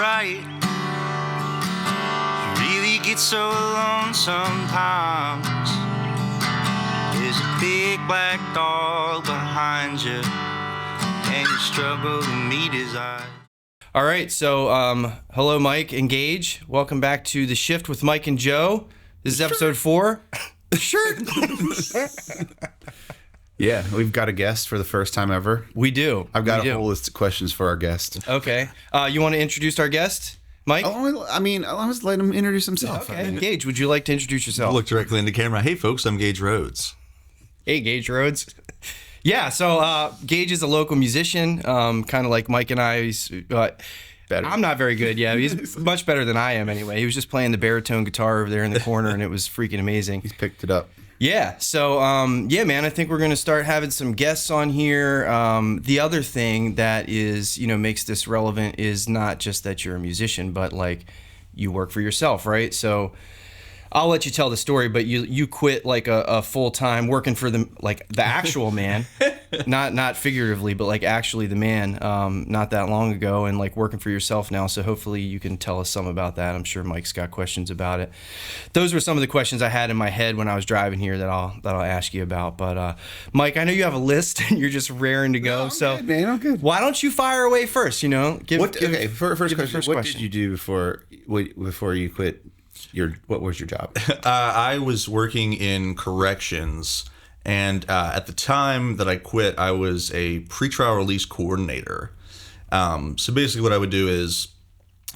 right. You really get so alone sometimes. There's a big black dog behind you, and you struggle to meet his eyes. All right, so hello, Mike and Gage. Welcome back to The Shift with Mike and Joe. This is episode 4. Sure. Yeah, we've got a guest for the first time ever. We do. I've got a whole list of questions for our guest. Okay. You want to introduce our guest, Mike? Oh, I mean, I'll just let him introduce himself. Okay. Gage, would you like to introduce yourself? Look directly into camera. Hey, folks, I'm Gage Rhodes. Hey, Gage Rhodes. Yeah, so Gage is a local musician, kind of like Mike and I. He's, Better. I'm not very good. Yeah, he's much better than I am anyway. He was just playing the baritone guitar over there in the corner, and it was freaking amazing. He's picked it up. Yeah, so, yeah, man, I think we're going to start having some guests on here. The other thing that is, makes this relevant is not just that you're a musician, but, like, you work for yourself, right? So I'll let you tell the story, but you quit, like, a full-time working for the actual man, not figuratively, but, like, actually the man, not that long ago, and, like, working for yourself now, so hopefully you can tell us some about that. I'm sure Mike's got questions about it. Those were some of the questions I had in my head when I was driving here that I'll ask you about, but, Mike, I know you have a list, and you're just raring to go, I'm good, man, I'm good. Why don't you fire away first, First question, what did you do before you quit? What was your job? I was working in corrections, and at the time that I quit, I was a pretrial release coordinator. So basically what I would do is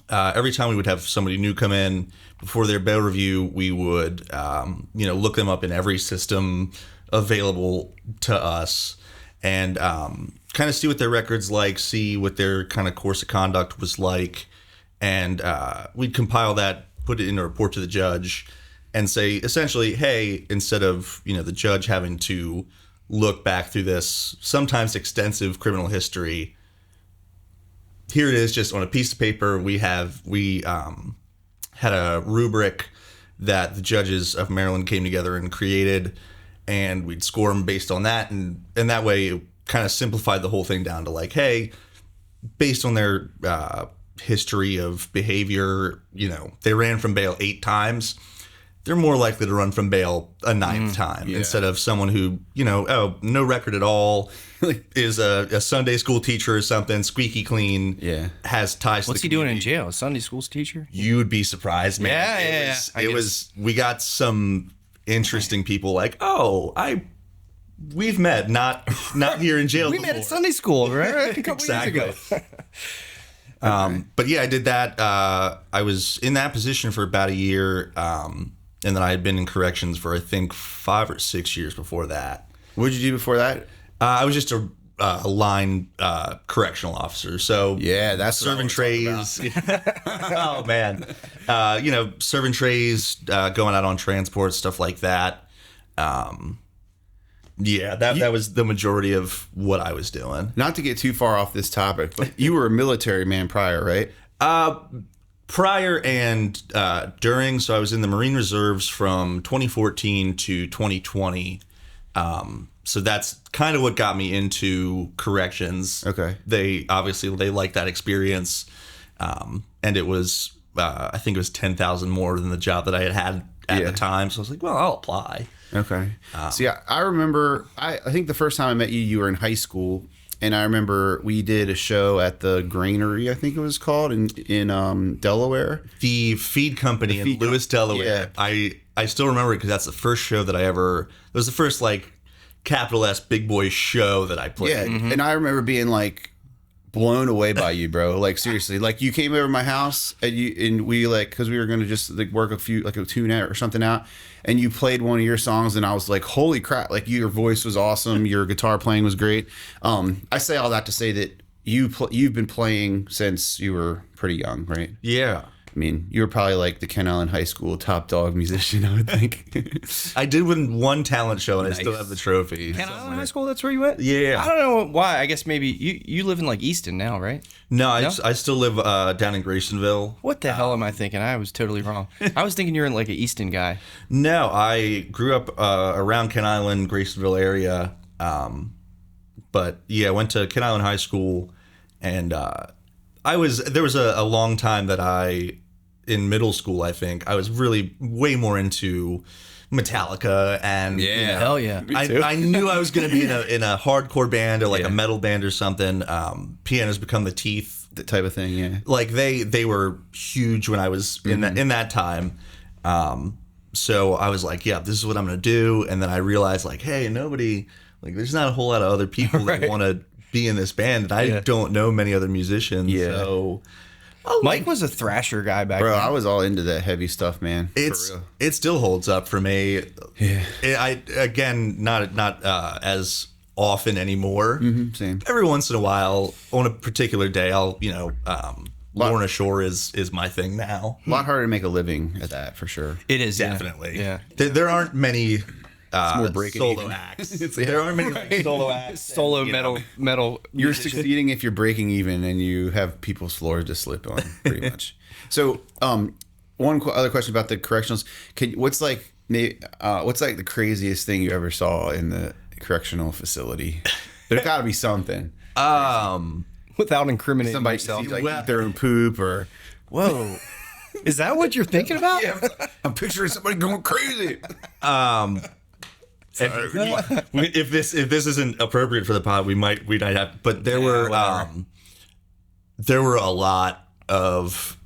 every time we would have somebody new come in, before their bail review, we would look them up in every system available to us and kind of see what their record's like, see what their kind of course of conduct was like, and we'd compile that, put it in a report to the judge, and say essentially, hey, instead of the judge having to look back through this sometimes extensive criminal history, here it is, just on a piece of paper. We had a rubric that the judges of Maryland came together and created, and we'd score them based on that, and that way it kind of simplified the whole thing down to like, hey, based on their history of behavior, they ran from bail 8 times, they're more likely to run from bail a 9th time instead of someone who, no record at all, is a Sunday school teacher or something, squeaky clean, has ties to the community. What's he doing in jail? A Sunday school teacher? You would be surprised, man. We got some interesting people like, we've met, not here in jail We before. met at Sunday school, right? A couple years ago. But yeah, I did that. I was in that position for about a year. And then I had been in corrections for, I think, 5 or 6 years before that. What did you do before that? I was just a line correctional officer. So yeah, that's serving trays. Oh, man. Serving trays, going out on transport, stuff like that. Yeah, that was the majority of what I was doing. Not to get too far off this topic, but you were a military man prior, right? Prior and during, so I was in the Marine Reserves from 2014 to 2020. So that's kind of what got me into corrections. Okay. They liked that experience. And it was, I think it was 10,000 more than the job that I had at the time. So I was like, well, I'll apply. Okay. So yeah, I remember, I think the first time I met you, you were in high school. And I remember we did a show at the Granary, I think it was called, in Delaware. The feed company in Lewis, Delaware. Yeah. I still remember it because that's the first show that it was the first like capital S big boy show that I played. Yeah, and I remember being like blown away by you, bro. Like seriously, like you came over to my house and we like, because we were going to just like work a tune out or something out, and you played one of your songs and I was like, holy crap, like your voice was awesome, your guitar playing was great. I say all that to say that you've been playing since you were pretty young, right? Yeah. I mean, you were probably like the Ken Island High School top dog musician, I would think. I did win one talent show, and nice. I still have the trophy. Ken Island High School, that's where you went? Yeah. I don't know why. I guess maybe you live in like Easton now, right? No, I still live down in Graysonville. What the hell am I thinking? I was totally wrong. I was thinking you're like an Easton guy. No, I grew up around Ken Island, Graysonville area. But yeah, I went to Ken Island High School, and There was a long time that in middle school, I think, I was really way more into Metallica and Hell yeah. I knew I was going to be in a hardcore band or like a metal band or something. Pianos Become the Teeth, that type of thing. Yeah. like they were huge when I was in that time. So I was like, yeah, this is what I'm going to do. And then I realized like, hey, there's not a whole lot of other people that want to be in this band. And I don't know many other musicians. Yeah. So Mike was a thrasher guy back Bro, then. I was all into that heavy stuff, man. It still holds up for me. Yeah. Not as often anymore. Same. Every once in a while, on a particular day, I'll Lorna Shore is my thing now. A lot harder to make a living at that, for sure. It is, Definitely. Yeah. There aren't many more breaking solo even. acts. There aren't many like, solo acts. Solo and, metal. You're succeeding if you're breaking even and you have people's floors to slip on, pretty much. So, one other question about the correctionals. What's like the craziest thing you ever saw in the correctional facility? There's got to be something. Without incriminating Somebody yourself. sees, like eat their own poop or. Whoa. Is that what you're thinking about? Yeah, I'm picturing somebody going crazy. if this isn't appropriate for the pod, we might have. But there were a lot of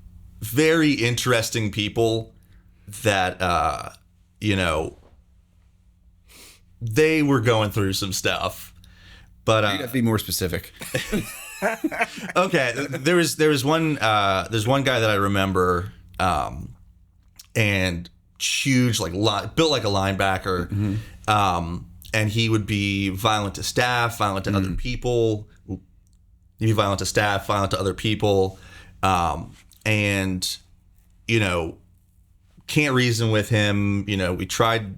very interesting people that they were going through some stuff. But You got to be more specific. Okay, there's one guy that I remember, and huge, like built like a linebacker, and he would be violent to staff, violent to other people. He'd be violent to staff, violent to other people, and can't reason with him. We tried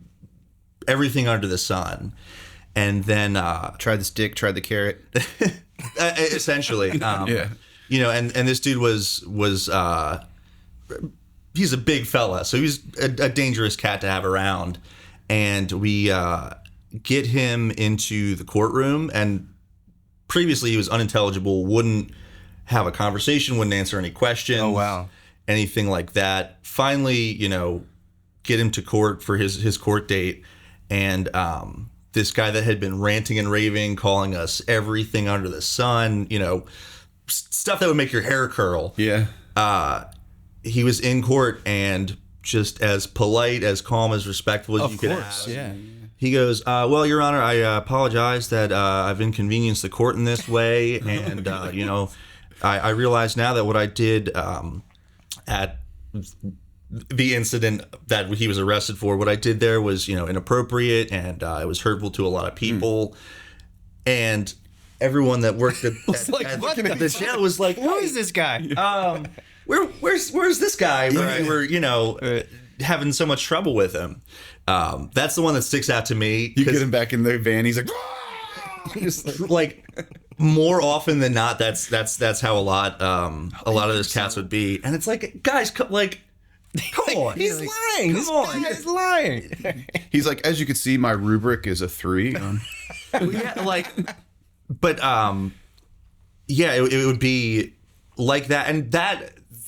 everything under the sun, and then Tried the stick, tried the carrot. essentially, and this dude was he's a big fella, so he's a dangerous cat to have around. And we get him into the courtroom, and previously he was unintelligible, wouldn't have a conversation, wouldn't answer any questions. Oh, wow. Anything like that. Finally, get him to court for his court date, and this guy that had been ranting and raving, calling us everything under the sun, stuff that would make your hair curl. Yeah. He was in court and just as polite, as calm, as respectful as you could ask. Yeah. He goes, well, Your Honor, I apologize that I've inconvenienced the court in this way. And, I realize now that what I did at the incident that he was arrested for, what I did there was, inappropriate, and it was hurtful to a lot of people. And everyone that worked at the jail was like, Who is this guy? Where's this guy when we were, having so much trouble with him? That's the one that sticks out to me. You get him back in the van. He's like, like more often than not, that's how a lot of those cats would be. And it's like, guys, come on. He's lying. This guy is lying. He's like, as you can see, my rubric is a 3. It would be like that, and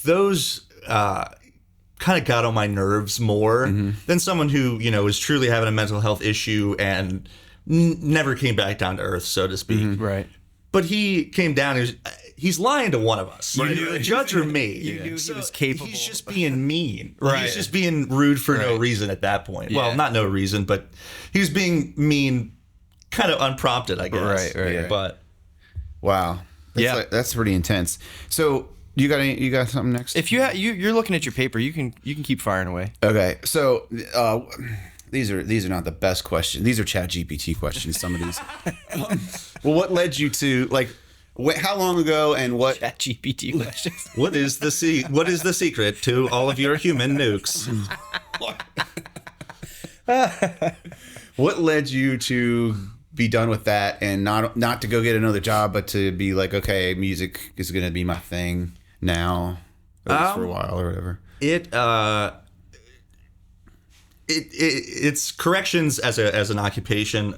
those kind of got on my nerves more than someone who was truly having a mental health issue and never came back down to earth, so to speak. Right. But he came down. He's lying to one of us, the judge or me. You knew he was capable. He's just being mean. Right. He's just being rude for no reason at that point. Yeah. Well, not no reason, but he was being mean, kind of unprompted, I guess. Right. But wow. That's pretty intense. So you got something next? If you're looking at your paper, you can keep firing away. Okay. So these are not the best questions. These are ChatGPT questions. Some of these. Well, what led you to how long ago and what? ChatGPT questions. what is the secret to all of your human nukes? What led you to be done with that and not to go get another job, but to be like, okay, music is going to be my thing now, at least for a while or whatever? It's corrections as an occupation.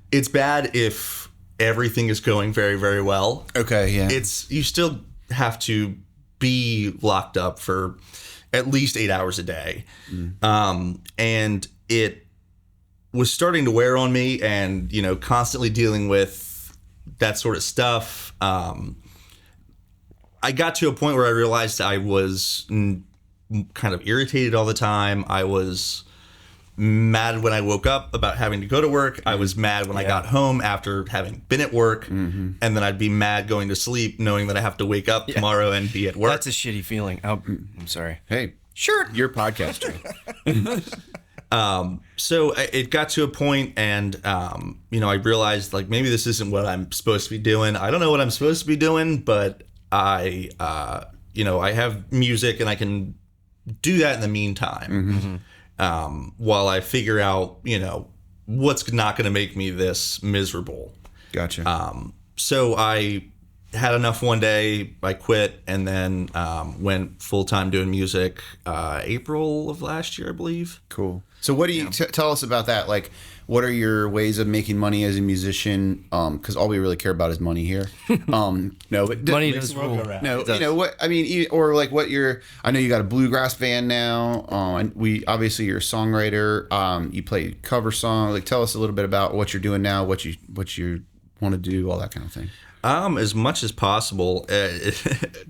It's bad if everything is going very, very well. Okay, yeah. You still have to be locked up for at least 8 hours a day. And it was starting to wear on me, and, you know, constantly dealing with that sort of stuff. I got to a point where I realized I was kind of irritated all the time. I was mad when I woke up about having to go to work. I was mad when I got home after having been at work. And then I'd be mad going to sleep knowing that I have to wake up tomorrow and be at work. That's a shitty feeling. Oh, I'm sorry. Hey, Sure. your podcast, Joe. So it got to a point, and you know, I realized, like, maybe this isn't what I'm supposed to be doing. I don't know what I'm supposed to be doing, but I you know, I have music and I can do that in the meantime. While I figure out, you know, what's not going to make me this miserable. Gotcha. So I had enough one day, I quit, and then went full-time doing music April of last year, I believe. Cool. So what do you tell us about that? Like, what are your ways of making money as a musician? Because all we really care about is money here. No, but Money does rule. No, you know what I mean, or like what you're. I know you got a bluegrass band now. And obviously you're a songwriter. You play cover song. Like, tell us a little bit about what you're doing now, what you want to do, all that kind of thing. As much as possible.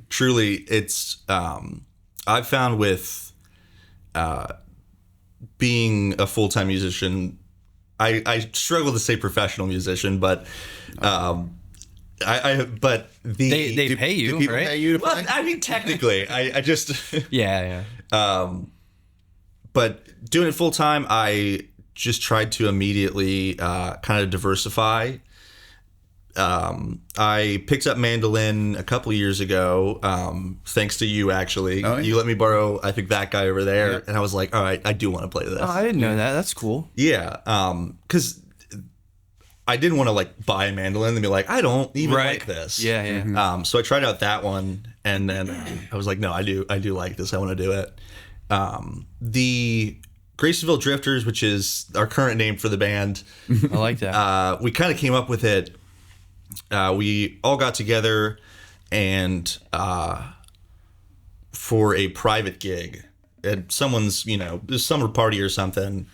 Truly, it's I've found with being a full-time musician, I struggle to say professional musician, but but They pay you, Do people right? pay you to play? well, I mean, technically, I just Yeah. but doing it full time, I just tried to immediately kind of diversify. I picked up mandolin a couple years ago, thanks to you, actually. Oh, yeah. You let me borrow, I think, that guy over there, Yeah. and I was like, all right, I do want to play this. Oh, I didn't know that. That's cool. Yeah, because I didn't want to, like, buy a mandolin and be like, I don't even like this. Yeah. So I tried out that one, and then I was like, no, I do like this. I want to do it. The Graysonville Drifters, which is our current name for the band, I like that. we kind of came up with it. We all got together and for a private gig at someone's, you know, summer party or something,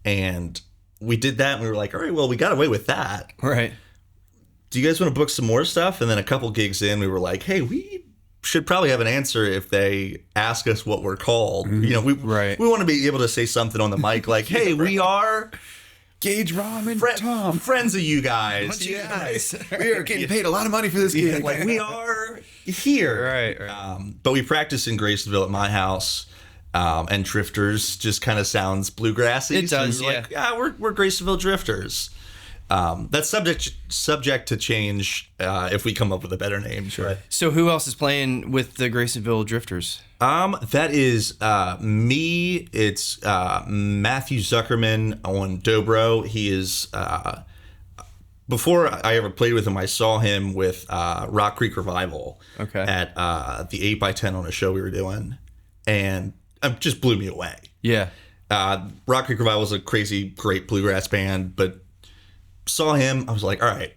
and we did that, and we were like, all right, well, we got away with that. Right. Do you guys want to book some more stuff? And then a couple gigs in, we were like, hey, we should probably have an answer if they ask us what we're called. You know, we want to be able to say something on the mic like, hey, we are Gage, Rom, and Tom. friends of you guys. We are getting paid a lot of money for this gig. Like, we are here. Right. But we practiced in Graysonville at my house. And Drifters just kind of sounds bluegrassy. It does, so we were like, yeah, we're Graysonville Drifters. That's subject to change if we come up with a better name. Sure. So who else is playing with the Graysonville Drifters? That is me. It's Matthew Zuckerman on dobro. He is before I ever played with him, I saw him with Rock Creek Revival at the 8x10 on a show we were doing, and it just blew me away. Yeah. Rock Creek Revival is a crazy, great bluegrass band, but saw him, I was like, all right,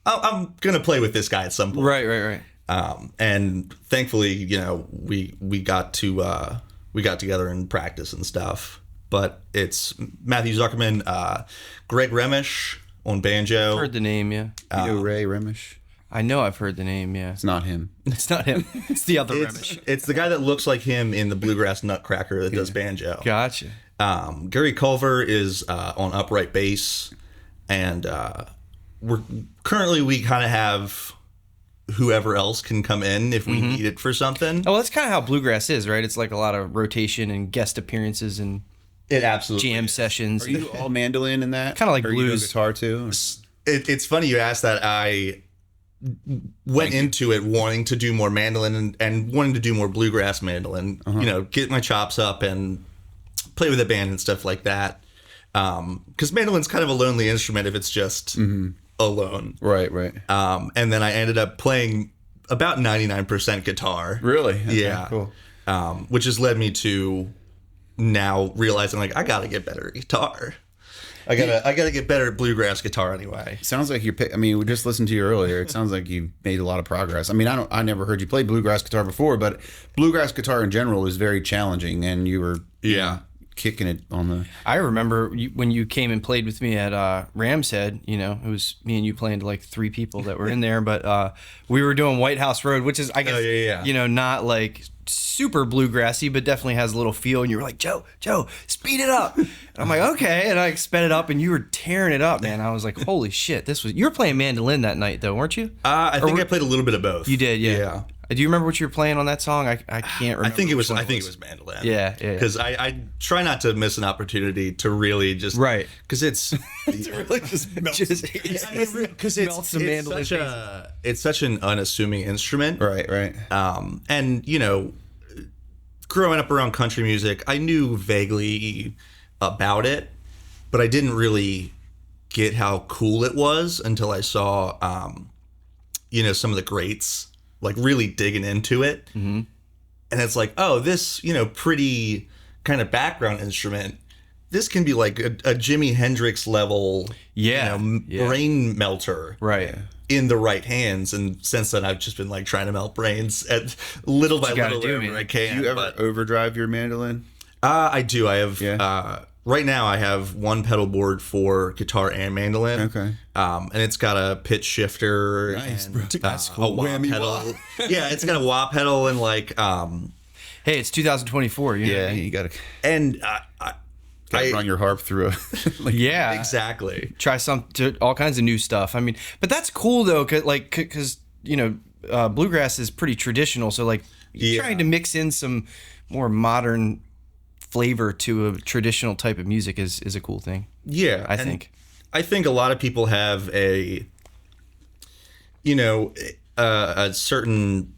I'm gonna play with this guy at some point. Right. And thankfully, you know, we got together and practice and stuff. But it's Matthew Zuckerman, Greg Remish on banjo. I've heard the name, yeah. You know Ray Remish? I know I've heard the name, yeah. It's not him. It's not him. It's the other Remish. It's the guy that looks like him in the Bluegrass Nutcracker that does banjo. Gotcha. Gary Culver is on upright bass, and we kind of have whoever else can come in if we need it for something. Oh, well, that's kind of how bluegrass is, right? It's like a lot of rotation and guest appearances and It absolutely jam is. sessions. Are you all mandolin in that? Kinda like Or you do blues. guitar too? It's funny you asked that. I went into it wanting to do more mandolin and wanting to do more bluegrass mandolin. You know, get my chops up and play with a band and stuff like that. Because mandolin's kind of a lonely instrument if it's just alone. Right. And then I ended up playing about 99% guitar. Really? Okay, Yeah. Cool. Which has led me to now realizing, like, I got to get better at guitar. I gotta get better at bluegrass guitar anyway. Sounds like I mean, we just listened to you earlier. It sounds like you made a lot of progress. I mean, I never heard you play bluegrass guitar before, but bluegrass guitar in general is very challenging, and you were kicking it on the. I remember when you came and played with me at Ram's Head. You know, it was me and you playing to like 3 people that were in there, but we were doing White House Road, which is I guess you know, not like super bluegrassy, but definitely has a little feel. And you were like, Joe, speed it up. And I'm like, okay, and I sped it up, and you were tearing it up, man. I was like, holy shit, you were playing mandolin that night though, weren't you? I think I played a little bit of both. You did, yeah. Do you remember what you were playing on that song? I can't remember. I think it was mandolin. Yeah. Because I try not to miss an opportunity to really just because it's really just melt it's such an unassuming instrument, right. And you know, growing up around country music, I knew vaguely about it, but I didn't really get how cool it was until I saw you know, some of the greats like really digging into it. Mm-hmm. And it's like, oh, this, you know, pretty kind of background instrument, this can be like a Jimi Hendrix level brain melter in the right hands. And since then I've just been like trying to melt brains at little by little wherever I can. Do you ever overdrive your mandolin? I do. I have right now I have one pedal board for guitar and mandolin. Okay. And it's got a pitch shifter. Nice, and, bro. That's cool. A wah pedal. Yeah, it's got a wah pedal and like hey, it's 2024, you know? Yeah, you gotta and run your harp through a exactly. Try all kinds of new stuff. I mean, but that's cool though, cause you know, bluegrass is pretty traditional, so like trying to mix in some more modern flavor to a traditional type of music is a cool thing. Yeah, I think a lot of people have a certain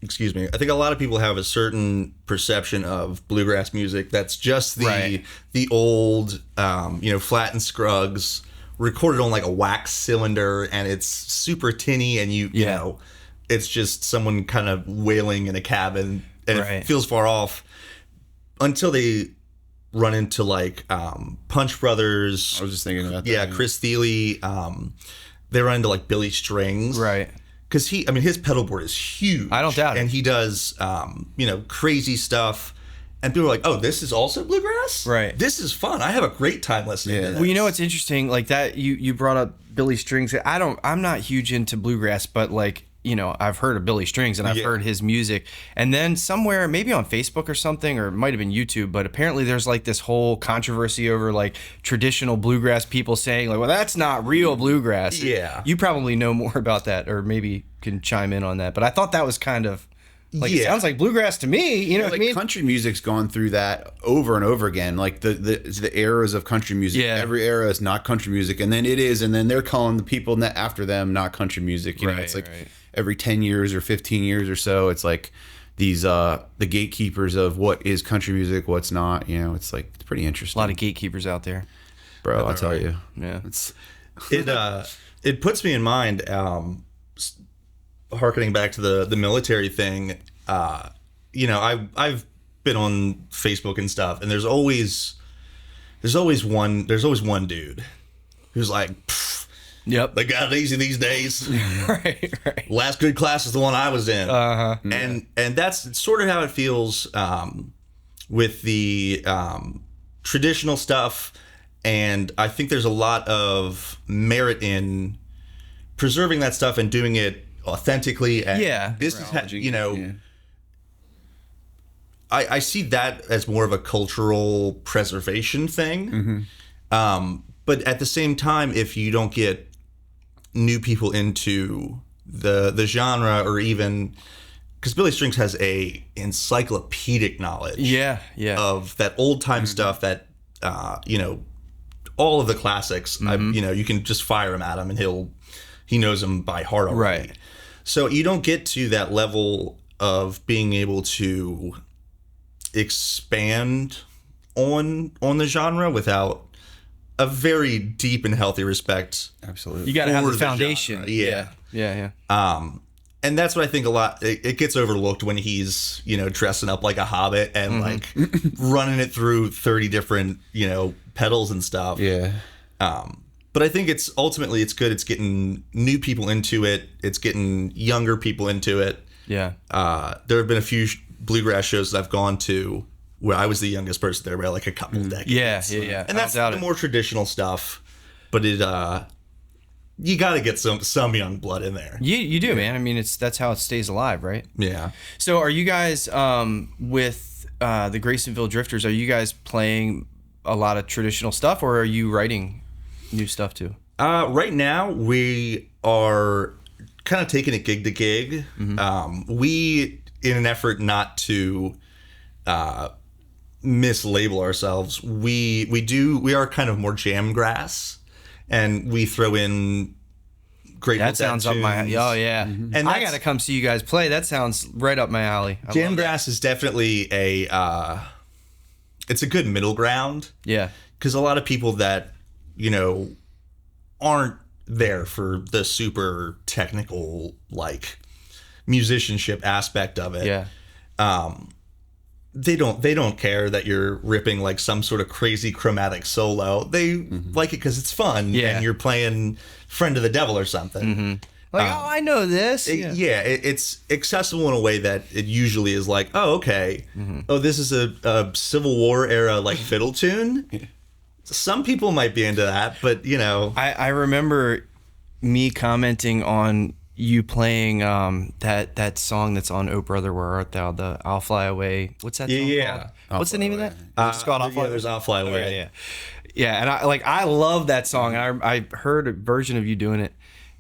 I think a lot of people have a certain perception of bluegrass music that's just the old Flat and Scruggs recorded on like a wax cylinder, and it's super tinny, and you know it's just someone kind of wailing in a cabin, and it feels far off. Until they run into like Punch Brothers. I was just thinking about that. Yeah, Chris Thiele. They run into like Billy Strings. Right. Because his pedal board is huge. I don't doubt it. And he does crazy stuff. And people are like, oh, this is also bluegrass? Right. This is fun. I have a great time listening to this. Well, you know what's interesting? Like that you brought up Billy Strings. I'm not huge into bluegrass, but like, you know, I've heard of Billy Strings and I've heard his music. And then somewhere, maybe on Facebook or something, or it might have been YouTube, but apparently there's like this whole controversy over like traditional bluegrass people saying like, well, that's not real bluegrass. Yeah. You probably know more about that, or maybe can chime in on that. But I thought that was kind of like, it sounds like bluegrass to me. You know what I mean? Country music's gone through that over and over again. Like the eras of country music. Yeah. Every era is not country music, and then it is, and then they're calling the people after them not country music. You know, it's like every 10 years or 15 years or so, it's like these the gatekeepers of what is country music, what's not. You know, it's like it's pretty interesting. A lot of gatekeepers out there, bro. I'll tell you. Yeah, it puts me in mind. Harkening back to the military thing, I've been on Facebook and stuff, and there's always one dude who's like, yep, they got it easy these days. right. Last good class is the one I was in. And that's sort of how it feels with the traditional stuff, and I think there's a lot of merit in preserving that stuff and doing it authentically. And this is I see that as more of a cultural preservation thing. But at the same time, if you don't get new people into the genre, or even because Billy Strings has a encyclopedic knowledge of that old time stuff, that all of the classics. You can just fire him at him and he knows them by heart already. Right. So you don't get to that level of being able to expand on the genre without a very deep and healthy respect. Absolutely. You got to have the foundation. Genre. Yeah. Yeah. And that's what I think a lot, it gets overlooked when he's, dressing up like a hobbit and like running it through 30 different, pedals and stuff. Yeah. But I think it's good. It's getting new people into it. It's getting younger people into it. Yeah. There have been a few bluegrass shows that I've gone to where I was the youngest person there by like a couple decades. Yeah. And that's the more traditional stuff. But you got to get some young blood in there. You do, man. I mean, that's how it stays alive, right? Yeah. So are you guys with the Graysonville Drifters, are you guys playing a lot of traditional stuff, or are you writing new stuff too? Right now we are kind of taking it gig to gig. We, in an effort not to mislabel ourselves, we are kind of more Jamgrass, and we throw in Grateful That sounds up my tunes. oh yeah. And I gotta come see you guys play. That sounds right up my alley. Jamgrass is definitely it's a good middle ground. Yeah. Because a lot of people that aren't there for the super technical like musicianship aspect of it. Yeah. They don't care that you're ripping like some sort of crazy chromatic solo. They like it because it's fun. Yeah. And you're playing Friend of the Devil or something. Like, I know this. It's accessible in a way that it usually is like, oh, okay. Oh, this is a Civil War era like fiddle tune. Some people might be into that, but I remember me commenting on you playing that song that's on Oh Brother Where Art Thou, the I'll Fly Away. What's that song called? What's the name of that? It's called I'll Fly Away. There's I'll Fly Away. Okay, yeah, and I love that song. And I heard a version of you doing it,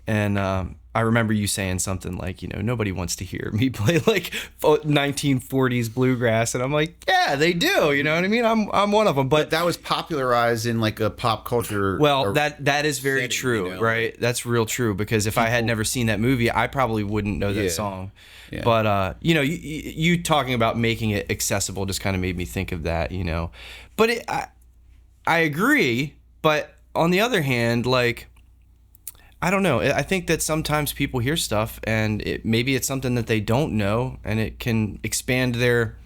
and I remember you saying something like, nobody wants to hear me play like 1940s bluegrass, and I'm like, yeah, they do. You know what I mean? I'm one of them. But That was popularized in like a pop culture. well, that is very true, right? That's real true, because if I had never seen that movie, I probably wouldn't know that Yeah. song. Yeah. But you talking about making it accessible just kind of made me think of that, But I agree, but on the other hand, like, I don't know. I think that sometimes people hear stuff and maybe it's something that they don't know, and it can expand their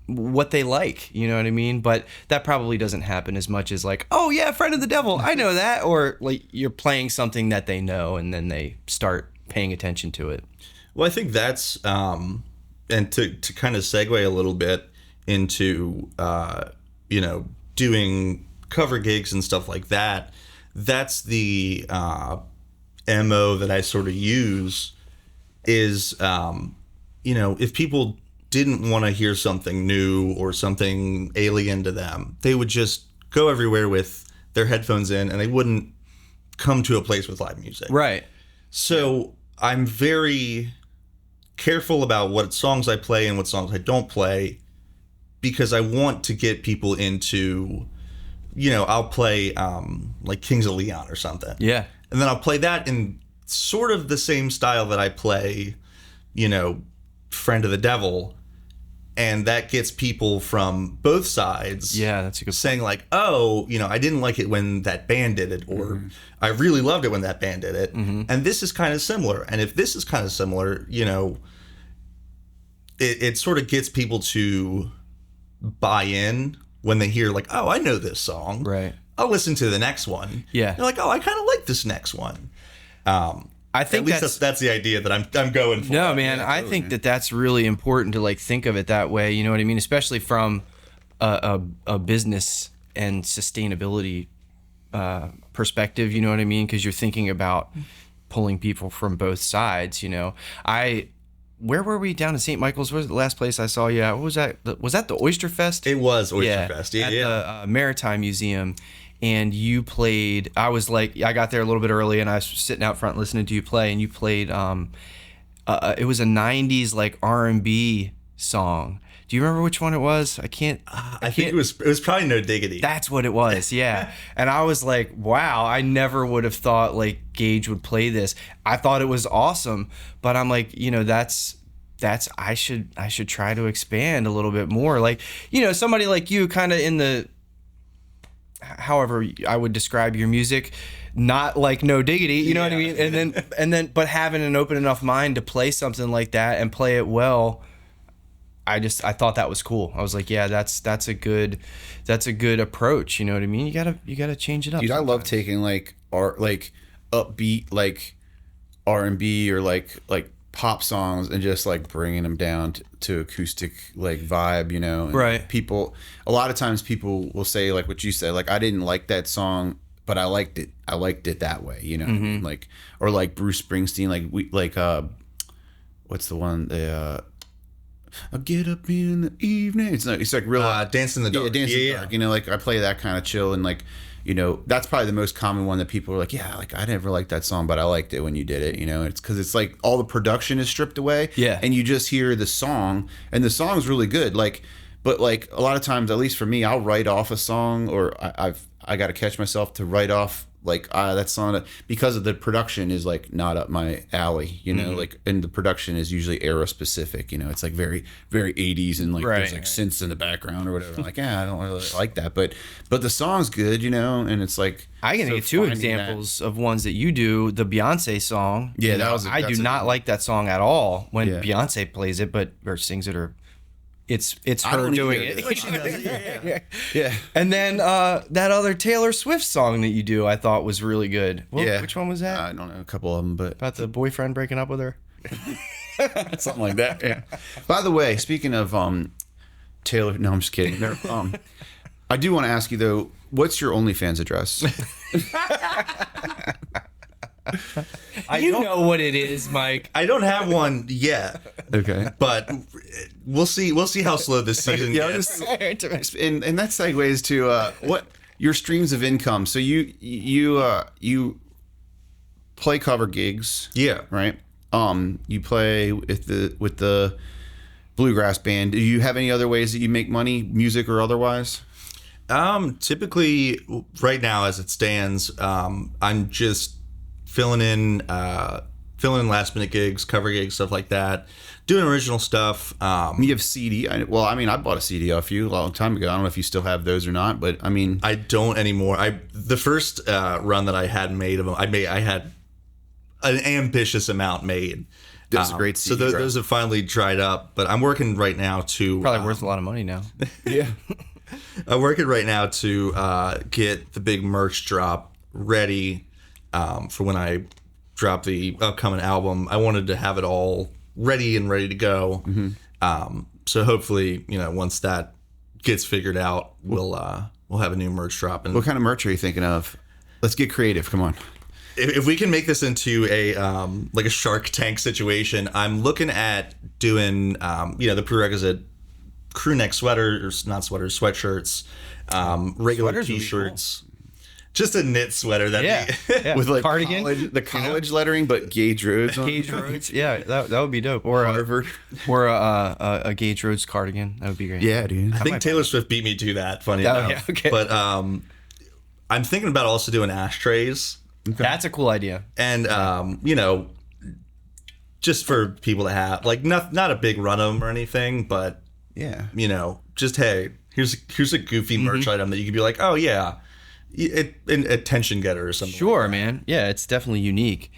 what they like, you know what I mean? But that probably doesn't happen as much as like, oh yeah, Friend of the Devil, I know that, or like you're playing something that they know and then they start paying attention to it. Well, I think that's and to kind of segue a little bit into doing cover gigs and stuff like that. That's the MO that I sort of use is, if people didn't want to hear something new or something alien to them, they would just go everywhere with their headphones in and they wouldn't come to a place with live music. Right. So I'm very careful about what songs I play and what songs I don't play, because I want to get people into... I'll play like Kings of Leon or something. Yeah. And then I'll play that in sort of the same style that I play, Friend of the Devil. And that gets people from both sides. Yeah, that's a good saying like, oh, I didn't like it when that band did it, or I really loved it when that band did it. And this is kind of similar. And if this is kind of similar, it sort of gets people to buy in. When they hear like, oh, I know this song. Right. I'll listen to the next one. Yeah. They're like, oh, I kind of like this next one. I think at least that's the idea that I'm going for. No, man, I think that's really important to like think of it that way. You know what I mean? Especially from a business and sustainability perspective. You know what I mean? Because you're thinking about pulling people from both sides. Where were we down in St. Michael's? What was the last place I saw you at? What was that? Was that the Oyster Fest? It was Oyster Fest. Yeah, at the Maritime Museum. And you played, I got there a little bit early and I was sitting out front listening to you play, and you played, it was a 90s like R&B song. Do you remember which one it was? I think it was probably No Diggity. That's what it was, yeah. And I was like, wow, I never would have thought like Gage would play this. I thought it was awesome, but I'm like, that's I should try to expand a little bit more. Like, somebody like you kind of in the however I would describe your music, not like No Diggity, you know what I mean? And then, but having an open enough mind to play something like that and play it well, I thought that was cool. I was like, yeah, that's a good approach. You know what I mean? You gotta change it up. Dude, I love taking like art, like upbeat, like R&B or like pop songs and just like bringing them down to acoustic like vibe, you know? And right. A lot of times people will say like what you said, like I didn't like that song, but I liked it. I liked it that way, you know? Mm-hmm. Like, or like Bruce Springsteen, what's the one? I'll get up in the evening. It's like real Dance in the Dark. Yeah, Dance in the Dark. You know, like I play that kind of chill and like, you know, that's probably the most common one that people are like, yeah, like I never liked that song, but I liked it when you did it. You know, it's because it's like all the production is stripped away. Yeah. And you just hear the song, and the song's really good. Like, but like a lot of times, at least for me, I'll write off a song, or I got to catch myself to write off like that song because of the production is like not up my alley, you know, like, and the production is usually era specific, you know, it's like very, very 80s and like there's like synths in the background or whatever. Like, yeah, I don't really like that, but the song's good, you know, and it's like I can get two examples of ones that you do. The Beyonce song, yeah, I do not like that song at all when Beyonce plays it, or sings it, or it's her doing it. Yeah. And then that other Taylor Swift song that you do, I thought was really good. Which one was that? I don't know, a couple of them, but About the boyfriend breaking up with her? something like that. Yeah. By the way, speaking of Taylor, no, I'm just kidding. I do want to ask you though, what's your OnlyFans address? You know what it is, Mike. I don't have one yet. Okay. But we'll see how slow this season gets. And that segues to what your streams of income. So you play cover gigs, Yeah. right? You play with the Bluegrass band. Do you have any other ways that you make money, music or otherwise? Typically right now as it stands, I'm just filling in last minute gigs, cover gigs, stuff like that, doing original stuff. You have CD. I bought a CD off you a long time ago. I don't know if you still have those or not, but I mean, I don't anymore. The first run that I had made of them, I had an ambitious amount made. That's a great CD. So those have finally dried up, but I'm working right now to Probably worth a lot of money now. Yeah. I'm working right now to get the big merch drop ready for when I drop the upcoming album. I wanted to have it all ready to go. Mm-hmm. So hopefully, you know, once that gets figured out, we'll have a new merch drop. And What kind of merch are you thinking of? Let's get creative. Come on. If we can make this into a like a Shark Tank situation, I'm looking at doing the prerequisite crew neck sweaters, not sweaters, sweatshirts, regular Sweaters would be t-shirts. Just a knit sweater With like cardigan, the college lettering, but Gage Rhodes. Gage Rhodes, yeah, that would be dope. Or Harvard, or a Gage Rhodes cardigan, that would be great. yeah, dude. I think Taylor Swift beat me to that. Funny enough, yeah, okay. But I'm thinking about also doing ashtrays, That's a cool idea. and just for people to have like not a big run of them or anything, but Yeah. just hey, here's a goofy merch item that you could be like, oh yeah. An attention getter or something. Sure, man. Yeah, it's definitely unique.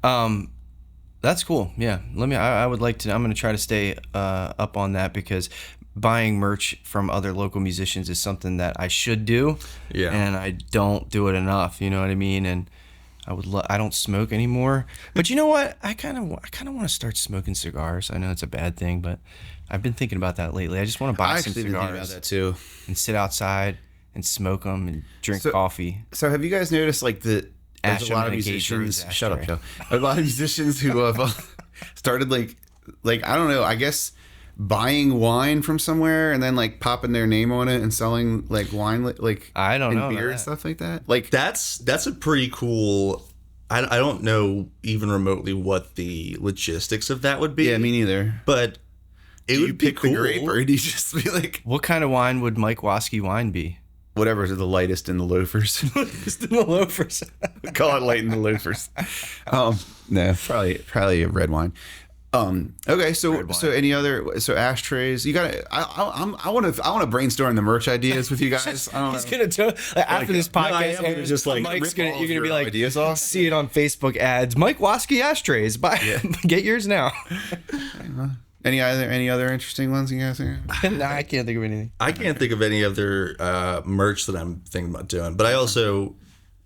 That's cool. Yeah, I would like to. I'm going to try to stay up on that because buying merch from other local musicians is something that I should do. Yeah. And I don't do it enough. You know what I mean? And I don't smoke anymore. But you know what? I kind of want to start smoking cigars. I know it's a bad thing, but I've been thinking about that lately. I just want to buy some cigars about that too. and sit outside and smoke them and drink coffee. So have you guys noticed like there's Ash a lot them of in a Gage musicians? Rhodes Shut up, ashtray. Joe. A lot of musicians who have started like I don't know. I guess buying wine from somewhere and then like popping their name on it and selling like wine like I don't and know beer about and that. stuff like that. Like That's a pretty cool. I don't know even remotely what the logistics of that would be. yeah, me neither. But it Do would you be pick cool. the grape or do you just be like What kind of wine would Mike Waskey wine be? whatever's the lightest in the loafers? Just in the loafers. Call it light in the loafers. No, probably a red wine. Okay, so any other ashtrays? You got to. I want to brainstorm the merch ideas with you guys. I don't He's know. gonna after this podcast, gonna just like Mike's rip gonna all you're of gonna your be like ideas off. see it on Facebook ads. Mike Waskey ashtrays. Buy get yours now. Any other interesting ones you guys think? No, I can't think of anything. I can't think of any other merch that I'm thinking about doing. But I also,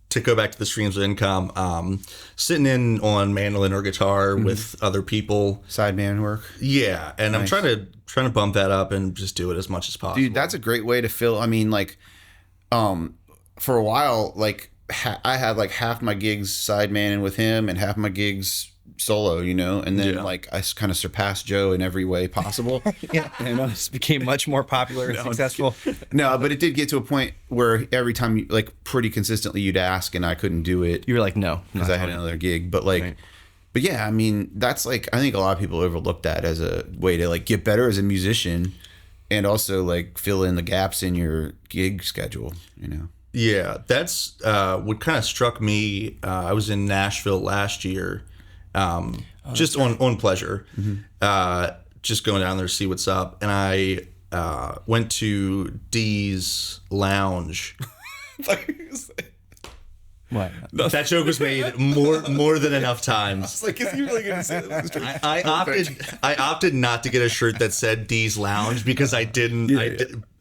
to go back to the streams of income, sitting in on mandolin or guitar with other people. Sideman work. Yeah, and Nice. I'm trying to bump that up and just do it as much as possible. Dude, that's a great way to fill. I mean, like, for a while, like I had like half my gigs sidemanning with him and half my gigs solo, you know, and then like I kind of surpassed Joe in every way possible. Yeah, and just became much more popular and successful. No, but it did get to a point where every time, you, like, pretty consistently, you'd ask, and I couldn't do it You were like, no, because I had another gig. But like, Right. but yeah, I mean, that's like I think a lot of people overlook that as a way to like get better as a musician, and also like fill in the gaps in your gig schedule. You know. Yeah, that's what kind of struck me. I was in Nashville last year, just on pleasure, just going down there to see what's up. And I went to Dee's Lounge. What? That joke was made more than enough times. Like, is he really gonna say that? I opted not to get a shirt that said Dee's Lounge because I didn't.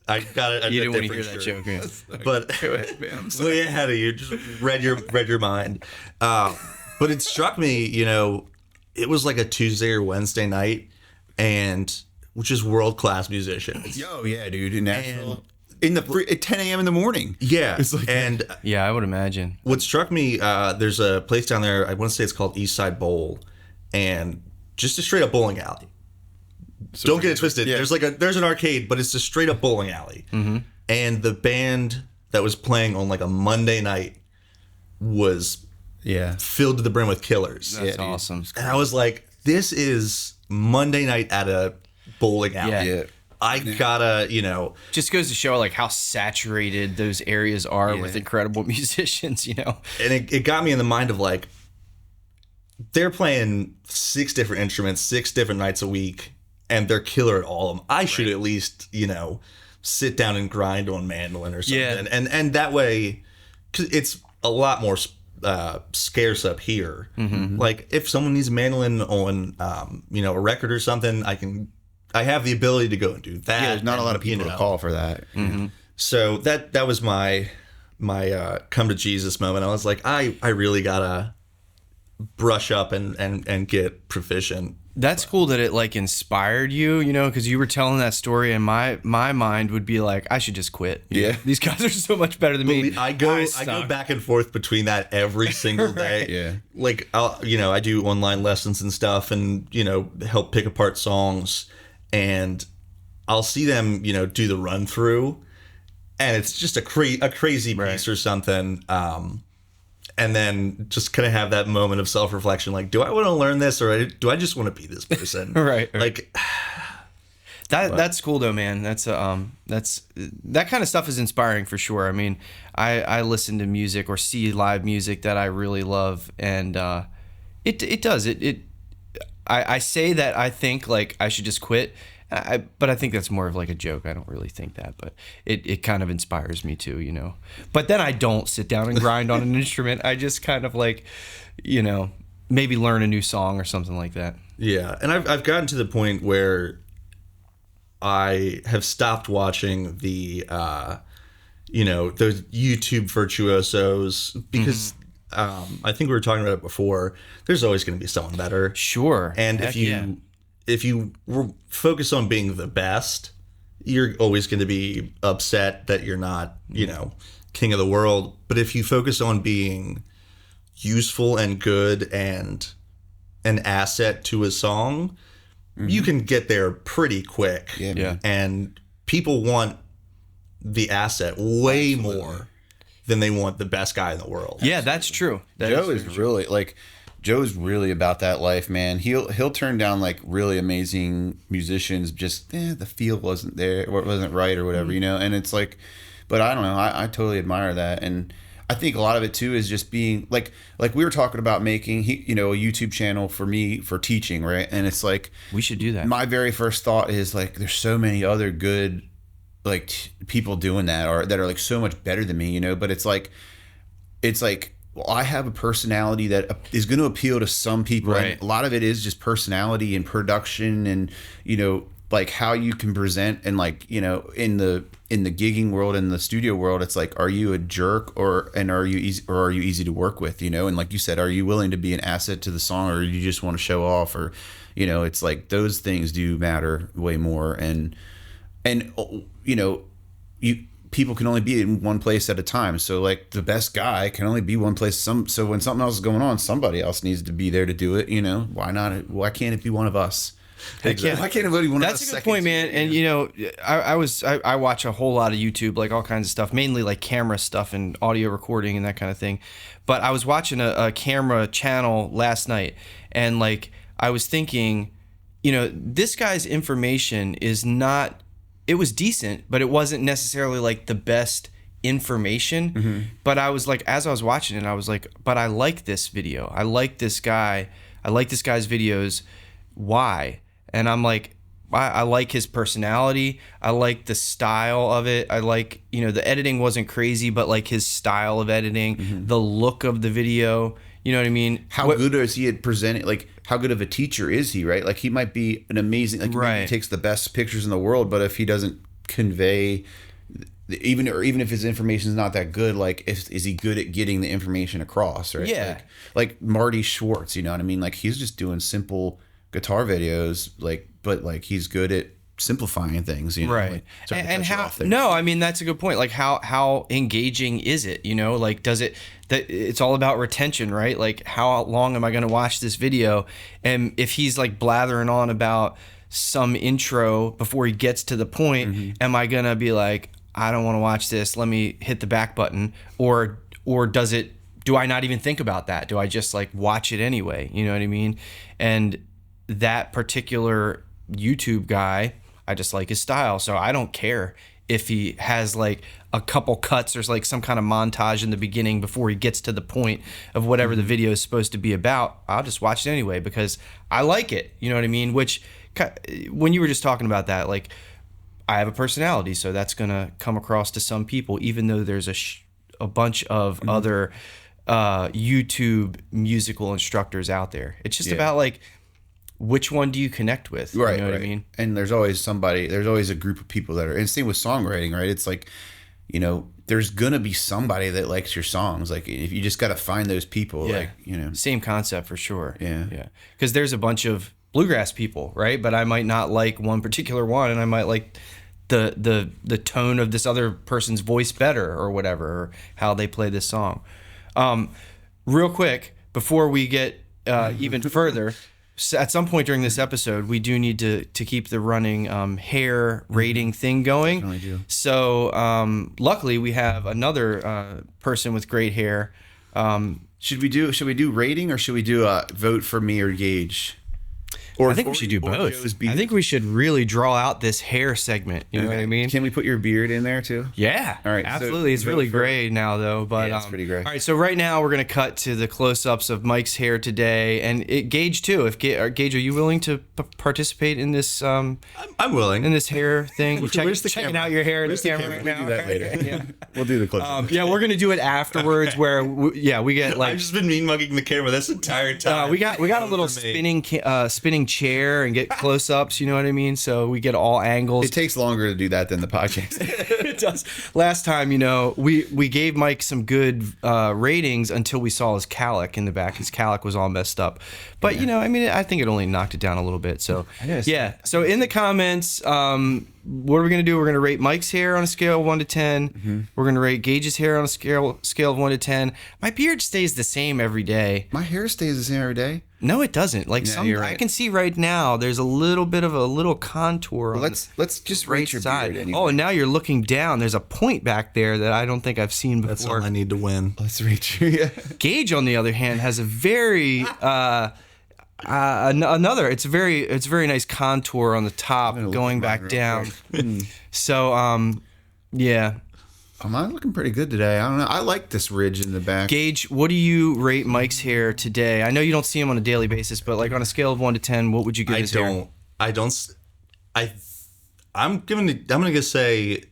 I got a You didn't want to different hear that shirt. joke. Yeah. But way ahead of you, just read your mind. But it struck me, you know, it was like a Tuesday or Wednesday night, and which is world class musicians. Yo, yeah, dude, in Nashville, at 10 a.m. in the morning. Yeah, It's like- and Yeah, I would imagine. what struck me, there's a place down there. I want to say it's called East Side Bowl, and just a straight up bowling alley. Don't get it twisted. Yeah. There's an arcade, but it's a straight up bowling alley. Mm-hmm. And the band that was playing on like a Monday night was Yeah, filled to the brim with killers. That's dude. awesome. And I was like, this is Monday night at a bowling alley. Yeah. yeah. I gotta, you know, Just goes to show like how saturated those areas are with incredible musicians, you know. and it got me in the mind of like, they're playing 6 different instruments, 6 different nights a week, and they're killer at all of them. I should at least, you know, sit down and grind on mandolin or something. Yeah. And that way, 'cause it's a lot more scarce up here. Mm-hmm. Like if someone needs a mandolin on, you know, a record or something, I have the ability to go and do that. Yeah, there's not a lot of And, you people know, to call for that. So that was my come to Jesus moment. I was like, I really gotta brush up and get proficient. That's cool that it like inspired you, you know, because you were telling that story, and my mind would be like, I should just quit. You Yeah. know? These guys are so much better than me. I go suck. back and forth between that every single day. Yeah. Like I do online lessons and stuff, and you know, help pick apart songs, and I'll see them, you know, do the run through, and it's just a crazy piece or something. And then just kind of have that moment of self-reflection, like, do I want to learn this, or do I just want to be this person? Right. Like, That's cool though, man. That's that kind of stuff is inspiring for sure. I mean, I listen to music or see live music that I really love, and it does it. I say that I think like I should just quit, but I think that's more of like a joke. I don't really think that, but it kind of inspires me too, you know. But then I don't sit down and grind on an instrument. I just kind of like, you know, maybe learn a new song or something like that. yeah. And I've gotten to the point where I have stopped watching the, you know, those YouTube virtuosos because I think we were talking about it before. There's always going to be someone better. Sure. And Heck yeah. if you focus on being the best, you're always going to be upset that you're not, you know, king of the world. But if you focus on being useful and good and an asset to a song, you can get there pretty quick. Yeah, Yeah. And people want the asset way more than they want the best guy in the world. Yeah, that's true. Joe is really like Joe's really about that life, man. He'll turn down like really amazing musicians, just the feel wasn't there or it wasn't right or whatever, you know. And it's like, but I don't know. I totally admire that, and I think a lot of it too is just being like we were talking about making a YouTube channel for me for teaching, right? And it's like we should do that. My very first thought is like there's so many other good like people doing that or that are like so much better than me, but it's like well, I have a personality that is going to appeal to some people. Right. And a lot of it is just personality and production and like how you can present and like in the gigging world, in the studio world, it's like, are you a jerk or are you easy to work with, and like you said, are you willing to be an asset to the song, or you just want to show off, or it's like those things do matter way more. And people can only be in one place at a time. So like the best guy can only be one place. So when something else is going on, somebody else needs to be there to do it. Why not? Why can't it be one of us? Exactly. Why can't it be one of us? That's a good point, man. And I watch a whole lot of YouTube, like all kinds of stuff, mainly like camera stuff and audio recording and that kind of thing. But I was watching a camera channel last night, and like I was thinking, this guy's information is not. It was decent, but it wasn't necessarily like the best information. Mm-hmm. But I was like, as I was watching it, I was like, but I like this video. I like this guy. I like this guy's videos. Why? And I'm like, I like his personality. I like the style of it. I like, the editing wasn't crazy, but like his style of editing, the look of the video. You know what I mean? How good is he at presenting? Like, how good of a teacher is he, right? Like, he might be an amazing, like, right. He takes the best pictures in the world, but if he doesn't convey, even if his information is not that good, like, is he good at getting the information across, right? Yeah. Like Marty Schwartz, you know what I mean? Like, he's just doing simple guitar videos, like, but like he's good at simplifying things, right? Like, and how? No, I mean that's a good point. Like how engaging is it? Like does it? That it's all about retention, right? Like how long am I going to watch this video? And if he's like blathering on about some intro before he gets to the point, am I gonna be like, I don't want to watch this. Let me hit the back button, or does it? Do I not even think about that? Do I just like watch it anyway? You know what I mean? And that particular YouTube guy, I just like his style, so I don't care if he has like a couple cuts or like some kind of montage in the beginning before he gets to the point of whatever the video is supposed to be about. I'll just watch it anyway because I like it. You know what I mean? Which, when you were just talking about that, like I have a personality, so that's gonna come across to some people, even though there's a bunch of other YouTube musical instructors out there. It's just about like, which one do you connect with? Right, you know what I mean? And there's always a group of people that are, and same with songwriting, right? It's like, there's gonna be somebody that likes your songs. Like, if you just got to find those people, like, Same concept for sure. Yeah. Because there's a bunch of bluegrass people, right? But I might not like one particular one, and I might like the tone of this other person's voice better or whatever, or how they play this song. Real quick, before we get even further, at some point during this episode, we do need to keep the running hair rating thing going. Definitely do. So luckily, we have another person with great hair. Should we do rating, or should we do a vote for me or Gage? I think we should do both. I think we should really draw out this hair segment. You know what I mean? Can we put your beard in there too? Yeah. All right. Absolutely. It's really gray now, though. But it's pretty gray. All right. So right now we're gonna cut to the close-ups of Mike's hair today, and Gage too. If Gage, are you willing to participate in this? I'm willing. In this hair thing. Where's the checking camera? out your hair in the Where's the camera right now. We'll do that later. Yeah. We'll do the close. Yeah, we're gonna do it afterwards. Where we get like I've just been mean mugging the camera this entire time. we got a little spinning chair and get close-ups. You know what I mean? So we get all angles. It takes longer to do that than the podcast. It does. Last time, we gave Mike some good ratings until we saw his calic in the back. His calic was all messed up. But, I think it only knocked it down a little bit. So, yeah. So in the comments, what are we going to do? We're going to rate Mike's hair on a scale of 1 to 10. Mm-hmm. We're going to rate Gage's hair on a scale of 1 to 10. My beard stays the same every day. My hair stays the same every day. No, it doesn't. Like you're right. I can see right now there's a little bit of a little contour. Well, let's just rate your side. beard anyway. Oh, and now you're looking down. There's a point back there that I don't think I've seen before. That's all I need to win. Let's rate you. Gage, on the other hand, has a very it's a very nice contour on the top going back down. So yeah. Mine looking pretty good today. I don't know. I like this ridge in the back. Gage, what do you rate Mike's hair today? I know you don't see him on a daily basis, but like on a scale of 1 to 10, what would you give his hair? I'm gonna say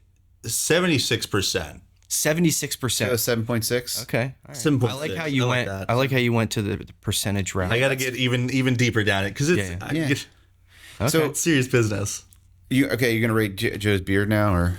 76%. 76%. 7.6. Okay. All right. 7.6. I like how you went. that. I like how you went to the percentage route. I got to get even deeper down it because it's Yeah. Okay. So it's serious business. you're gonna rate Joe's beard now, or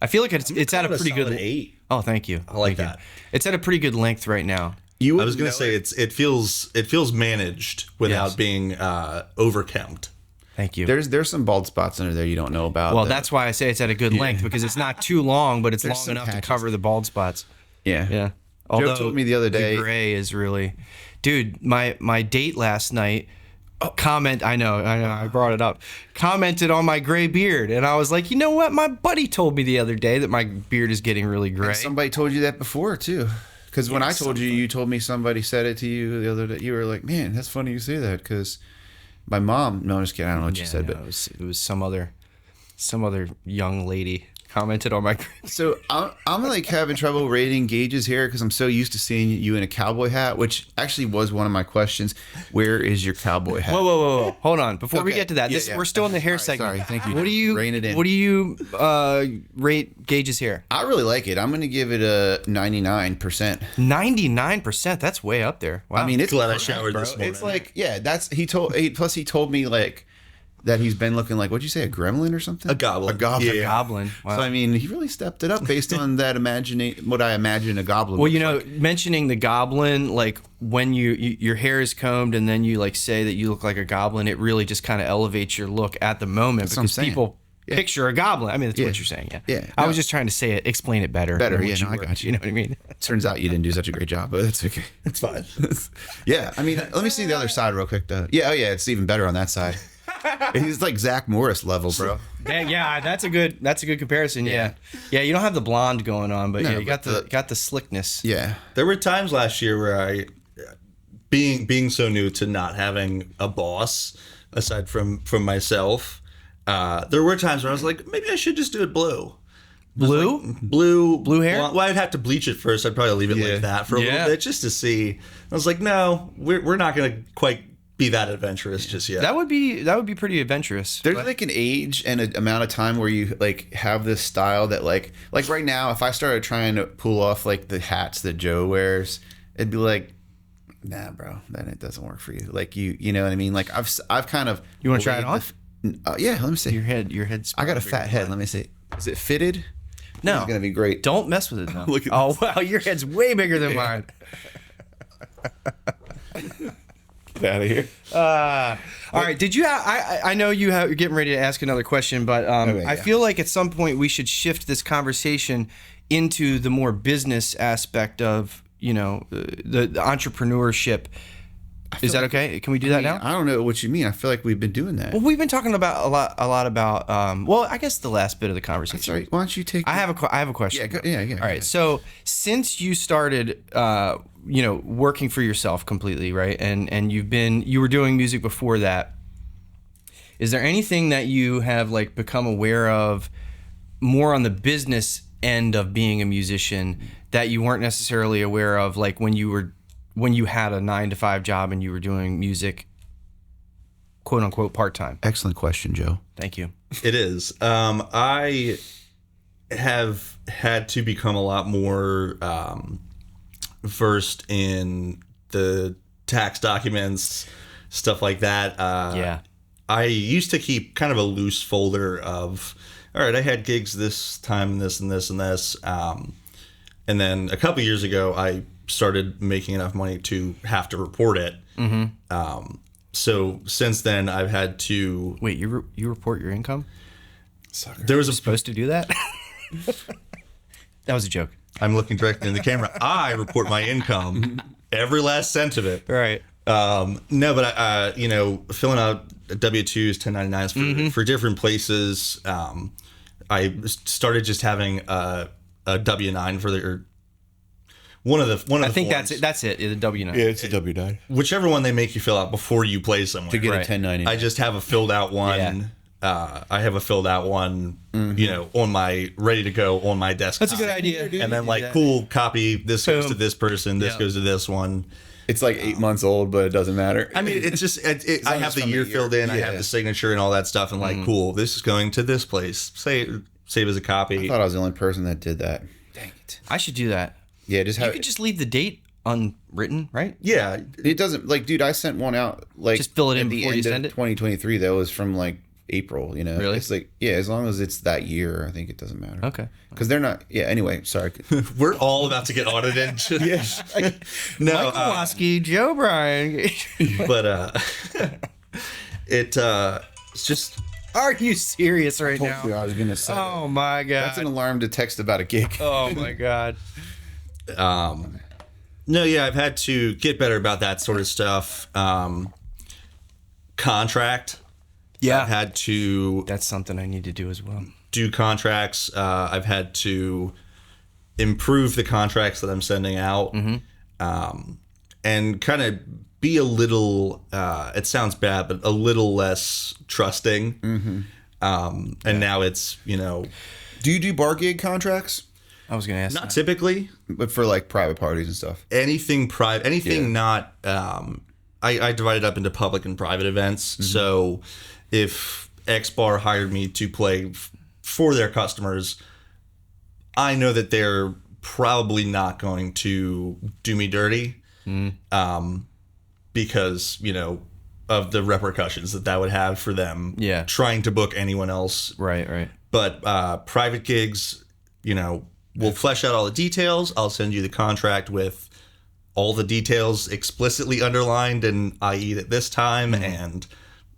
I feel like it's at a pretty good. 8. Oh, thank you. I like Thank you. that. It's at a pretty good length right now. I was gonna say it feels managed without Yes. being overkempt. Thank you. there's some bald spots under there you don't know about. Well, that's why I say it's at a good length because it's not too long, but it's long some enough to patches. cover the bald spots. yeah. Yeah. Joe told me the other day. The gray is really, dude. My date last night. I know, I brought it up. Commented on my gray beard, and I was like, you know what? My buddy told me the other day that my beard is getting really gray. Somebody told you that before too. Because when I told you, you told me somebody said it to you the other day. You were like, "Man, that's funny you say that." Because my mom. No, I'm just kidding. I don't know what you said, but it was some other young lady commented on my. so I'm like having trouble rating Gage's hair because I'm so used to seeing you in a cowboy hat, which actually was one of my questions. Where is your cowboy hat? Whoa! Hold on, before we Okay. get to that, Yeah. we're still in the hair All right, segment. sorry, thank you. What do you Rein it in. What do you rate Gage's hair? I really like it. I'm going to give it a 99%. 99%. That's way up there. Wow. I mean, it's Glad I perfect, showered bro. this morning. It's like, yeah, plus he told me like that he's been looking like, what'd you say, a gremlin or something? A goblin. A goblin. Yeah. Goblin. Wow. So I mean, he really stepped it up based on that what I imagine a goblin. Well, looks you know, like. mentioning the goblin, like when your hair is combed and then you like say that you look like a goblin, it really just kind of elevates your look at the moment what I'm because saying. people picture a goblin. I mean, that's Yeah. what you're saying. Yeah. Yeah. I No. was just trying to say it, explain it better. Better, than yeah, what no, I were. got you. You know what I mean? Turns out you didn't do such a great job, but that's okay. It's fine. Yeah, I mean, let me see the other side real quick, though. Yeah, oh yeah, it's even better on that side. He's like Zach Morris level, bro. Yeah, that's a good comparison. Yeah. You don't have the blonde going on, but No, yeah, you got but the slickness. Yeah, There were times last year where I, being so new to not having a boss aside from myself, there were times where I was like, maybe I should just do it blue. Blue hair? Well, I'd have to bleach it first. I'd probably leave it like that for a little bit just to see. I was like, no, we're not going to quite be that adventurous just yet. That would be pretty adventurous. there's like an age and an amount of time where you like have this style that like right now, if I started trying to pull off like the hats that Joe wears, it'd be like, nah, bro, then it doesn't work for you. Like you know what I mean? Like I've kind of. You wanna try it laid on? Yeah, let me see. Your head's. I got a fat head. Let me see. Is it fitted? No, It's gonna be great. Don't mess with it now. Look at oh wow, your head's way bigger than mine. Get out of here. All right, did you? I know you're getting ready to ask another question, but Okay, I yeah. feel like at some point we should shift this conversation into the more business aspect of the entrepreneurship. Is that okay? Can we do that now? I don't know what you mean. I feel like we've been doing that. Well, we've been talking about a lot about. Well, I guess the last bit of the conversation. Sorry, why don't you take? I have a question. Yeah, yeah. All right. So since you started, working for yourself completely, right, and you were doing music before that, is there anything that you have like become aware of more on the business end of being a musician that you weren't necessarily aware of, like when you had a 9-to-5 job and you were doing music, quote unquote, part time? Excellent question, Joe. Thank you. It is. I have had to become a lot more versed in the tax documents, stuff like that. Yeah. I used to keep kind of a loose folder of, all right, I had gigs this time and this and this and this. And then a couple years ago, I started making enough money to have to report it. Mm-hmm. So since then, I've had to. Wait, you report your income? There was a. Supposed to do that? That was a joke. I'm looking directly in the camera. I report my income, every last cent of it. Right. No, but I, filling out W-2s, 1099s for different places. I started just having a W-9 for the. One of the I think forms. that's it. The W-9. Yeah, it's a W-9. Whichever one they make you fill out before you play somewhere. To get Right. a 1099. I just have a filled out one. I have a filled out one, you know, on my ready to go on my desk. That's a good idea. And then like, cool, copy. This goes to this person. This goes to this one. It's like 8 months old, but it doesn't matter. I mean, it's just I have the year filled in. I have the signature and all that stuff, and like, cool. This is going to this place. Save as a copy. I thought I was the only person that did that. Dang it! I should do that. Yeah, just have You could just leave the date unwritten, right? Yeah, it doesn't like, dude. I sent one out like Just fill it in at the before you end of send it? 2023. That was from like April. You know, Really? It's like, yeah, as long as it's that year, I think it doesn't matter. Okay. Because they're not. Yeah. Anyway, sorry. we're all about to get audited. Yeah. No, Michael Waskey, Joe Bryan. but it's just. Are you serious right now? I was gonna say. Oh my god. That's an alarm to text about a gig. Oh my god. No, yeah, I've had to get better about that sort of stuff. Contract. Yeah. I've had to That's something I need to do as well. do contracts. I've had to improve the contracts that I'm sending out, and kind of be a little. It sounds bad, but a little less trusting. And now it's, you know, Do you do bar gig contracts? I was gonna ask. not typically But for like private parties and stuff. anything private, anything not. I divide it up into public and private events. So if X Bar hired me to play for their customers, I know that they're probably not going to do me dirty, because, you know, of the repercussions that would have for them. Yeah. Trying to book anyone else. Right. But private gigs, you know, we'll flesh out all the details. I'll send you the contract with all the details explicitly underlined, and I eat at this time, and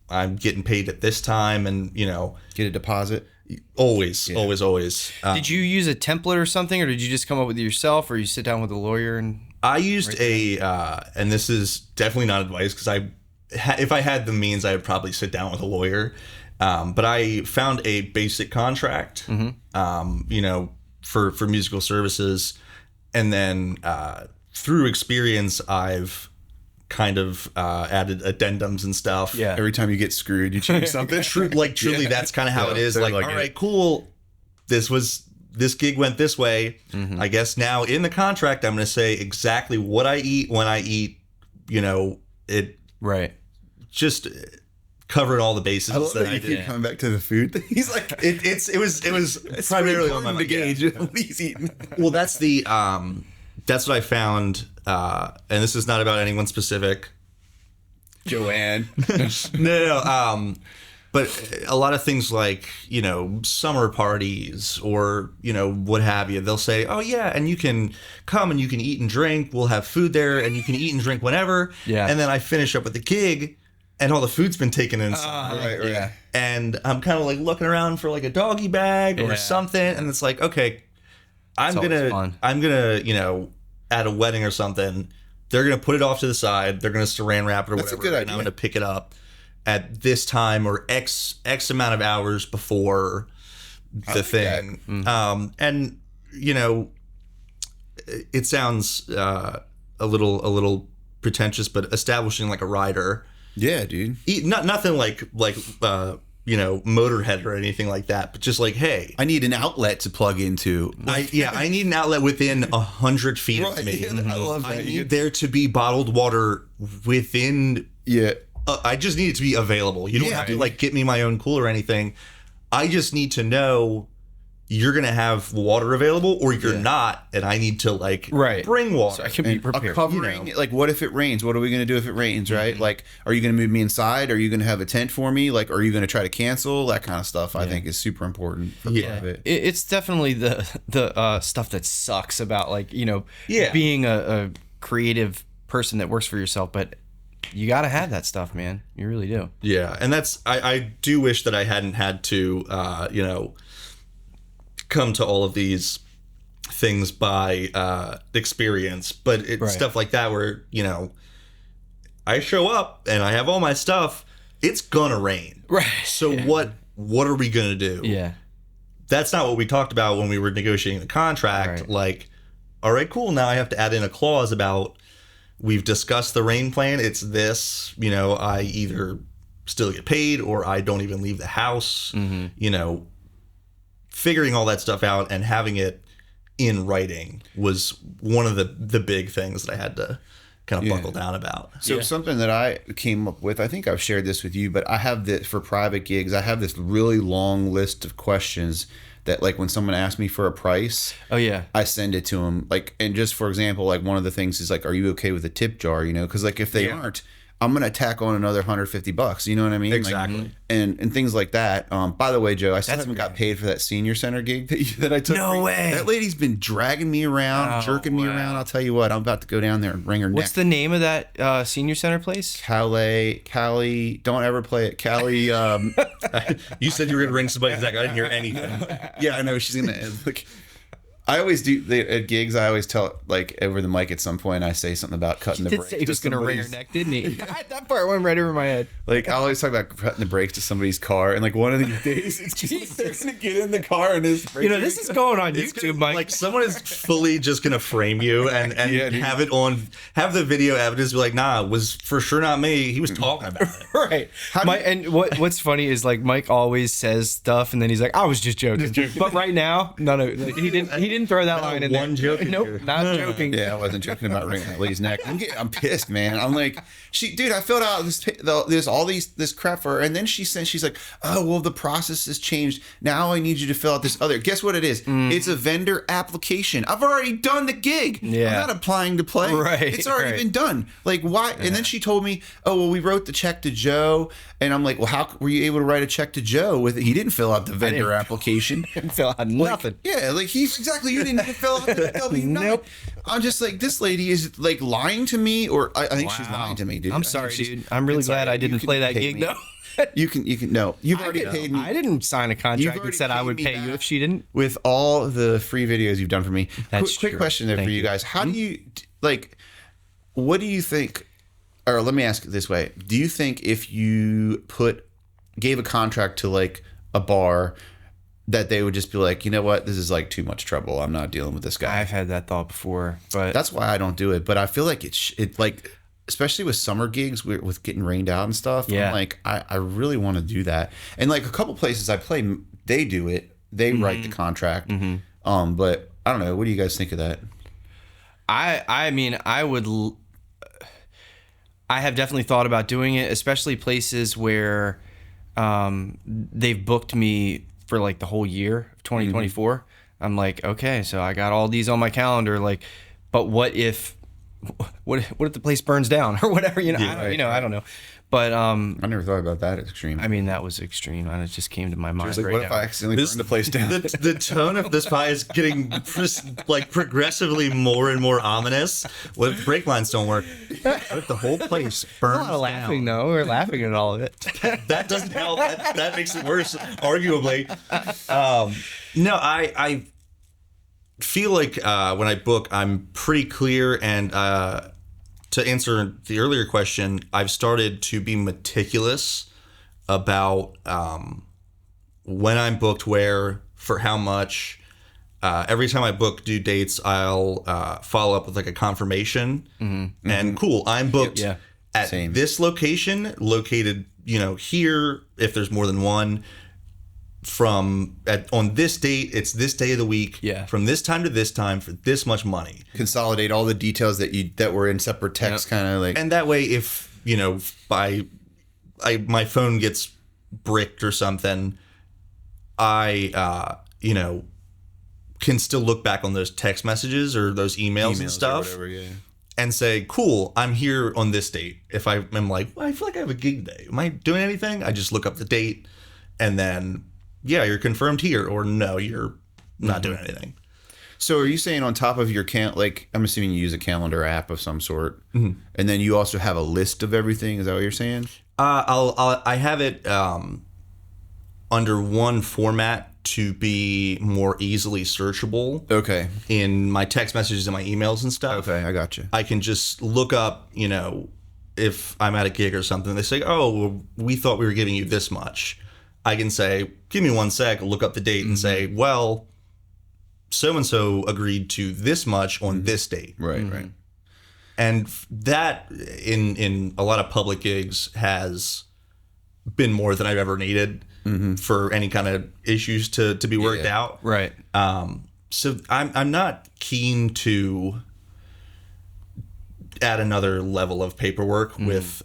I'm getting paid at this time, and, you know, Get a deposit. always. Did you use a template or something, or did you just come up with it yourself, or you sit down with a lawyer and? I used and this is definitely not advice, because if I had the means, I would probably sit down with a lawyer. But I found a basic contract, you know, for musical services, and then through experience, I've kind of added addendums and stuff. Yeah. Every time you get screwed, you change something. Truly, that's kind of how it is. they're Like, like all it. right, cool. This gig went this way. I guess now in the contract, I'm going to say exactly what I eat, when I eat. You know, it Right. just covered all the bases I love that that I you did. keep coming back to the food thing. He's like, It was primarily on my mind. Gage what he's eating. Well, that's what I found, and this is not about anyone specific. Joanne. No. But a lot of things like, you know, summer parties or, you know, what have you, they'll say, oh, yeah, and you can come and you can eat and drink. We'll have food there and you can eat and drink whenever. Yeah. And then I finish up with the gig and all the food's been taken inside. Right. And I'm kind of like looking around for like a doggy bag or something. And it's like, okay, I'm always going fun. to, you know, at a wedding or something, they're going to put it off to the side. They're going to saran wrap it or That's a whatever. good And I'm idea. going to pick it up at this time or X amount of hours before the thing. And, you know, it sounds a little pretentious, but establishing like a rider. Yeah, dude. Nothing like you know, Motorhead or anything like that, but just like, hey, I need an outlet to plug into. I need an outlet within 100 feet of me. I love that. I need there to be bottled water within. Yeah. I just need it to be available. You don't have to dude. like get me my own cooler or anything. I just need to know you're gonna have water available or you're not, and I need to like bring water. So I can be And prepared. a covering, like, what if it rains? What are we going to do if it rains, right? Like, are you going to move me inside? Are you going to have a tent for me? Like, are you going to try to cancel? That kind of stuff, I think, is super important for private. It's definitely the stuff that sucks about, like, you know, being a creative person that works for yourself, but you got to have that stuff, man. You really do. Yeah, and that's I do wish that I hadn't had to you know, come to all of these things by experience, but it's stuff like that where, you know, I show up and I have all my stuff, it's gonna rain, Right. so what are we gonna do? Yeah. That's not what we talked about when we were negotiating the contract. Right. Like, all right, cool, now I have to add in a clause about we've discussed the rain plan, it's this, you know, I either still get paid or I don't even leave the house. You know, figuring all that stuff out and having it in writing was one of the big things that I had to kind of buckle down about. So something that I came up with, I think I've shared this with you, but I have this for private gigs. I have this really long list of questions that, like, when someone asks me for a price, I send it to them. Like, and just for example, like one of the things is like, are you okay with a tip jar? You know, because like if they aren't, I'm gonna tack on another $150. You know what I mean? Exactly. Like, and things like that. By the way, Joe, I still haven't got paid for that senior center gig that I took. No way. That lady's been dragging me around, jerking me around. I'll tell you what, I'm about to go down there and wring her neck. What's the name of that senior center place? Callie, don't ever play it. Callie, You said you were gonna ring somebody's neck. I didn't hear anything. yeah, I know she's gonna. Like, I always do at gigs. I always tell, like, over the mic at some point, I say something about cutting the brakes. He was going to wring her neck, didn't he? That part went right over my head. Like, I always talk about cutting the brakes to somebody's car, and like one of these days, it's just they're gonna get in the car and his. You know, this is going on YouTube, Mike. Like someone is fully just gonna frame you and have it on, have the video evidence. Be like, nah, it was for sure not me. He was talking about it. Right. And what's funny is like Mike always says stuff, and then he's like, "I was just joking." But right now, none of like, he didn't throw that line in there. One joke. Nope, not joking. Yeah, I wasn't joking about wringing that lady's neck. I'm pissed, man. I'm like, dude, I filled out this crap for her, and then she's like, oh, well, the process has changed. Now I need you to fill out this other. Guess what it is? It's a vendor application. I've already done the gig. Yeah. I'm not applying to play. Right. It's already been done. Like, why? Yeah. And then she told me, oh, well, we wrote the check to Joe, and I'm like, well, how were you able to write a check to Joe with it? He didn't fill out the vendor application. Didn't fill out nothing. Yeah, like you didn't fill out the W9. Nope. I'm just like, this lady is like lying to me, or I think she's lying to me, dude. I'm sorry, dude. I'm really glad I didn't play that gig, though. You can no. You've already paid me. I didn't sign a contract that said I would pay you if she didn't. With all the free videos you've done for me. That's quick true. question there for you guys. How do you, like, what do you think, or let me ask it this way. Do you think if you gave a contract to like a bar, that they would just be like, you know what, this is like too much trouble. I'm not dealing with this guy. I've had that thought before, but that's why I don't do it. But I feel like it like, especially with summer gigs with getting rained out and stuff. Yeah. I'm like, I really want to do that. And like a couple places I play, they do it. They write the contract. But I don't know. What do you guys think of that? I mean, I have definitely thought about doing it, especially places where they've booked me for like the whole year of 2024. I'm like, okay, so I got all these on my calendar. Like, but what if the place burns down or whatever? You know, I don't know. But I never thought about that extreme. I mean, that was extreme, and it just came to my mind. Like, right what now. if I accidentally burned the place down? The tone of this pie is getting like progressively more and more ominous. What if the brake lines don't work? What if the whole place burns A lot of laughing, down? though. We're laughing at all of it. That doesn't help. That makes it worse, arguably. No, I feel like when I book, I'm pretty clear. And to answer the earlier question, I've started to be meticulous about when I'm booked, where, for how much. Every time I book due dates, I'll follow up with like a confirmation. And cool, I'm booked at this location, located, here, if there's more than one. On this date, it's this day of the week. Yeah. From this time to this time for this much money. Consolidate all the details that were in separate text, kind of like. And that way, if my phone gets bricked or something, I can still look back on those text messages or those emails and stuff, or whatever, and say, "Cool, I'm here on this date." If I'm like, well, I feel like I have a gig today. Am I doing anything? I just look up the date, and then. Yeah, you're confirmed here, or no, you're not doing anything. So are you saying on top of your I'm assuming you use a calendar app of some sort, and then you also have a list of everything? Is that what you're saying? I have it under one format to be more easily searchable. Okay. In my text messages and my emails and stuff. Okay, I got you. I can just look up, if I'm at a gig or something, they say, "Oh, well, we thought we were giving you this much." I can say, give me 1 sec, look up the date and say, well, so-and-so agreed to this much on this date. Right. And that in a lot of public gigs has been more than I've ever needed for any kind of issues to be worked out. Right. So I'm not keen to add another level of paperwork with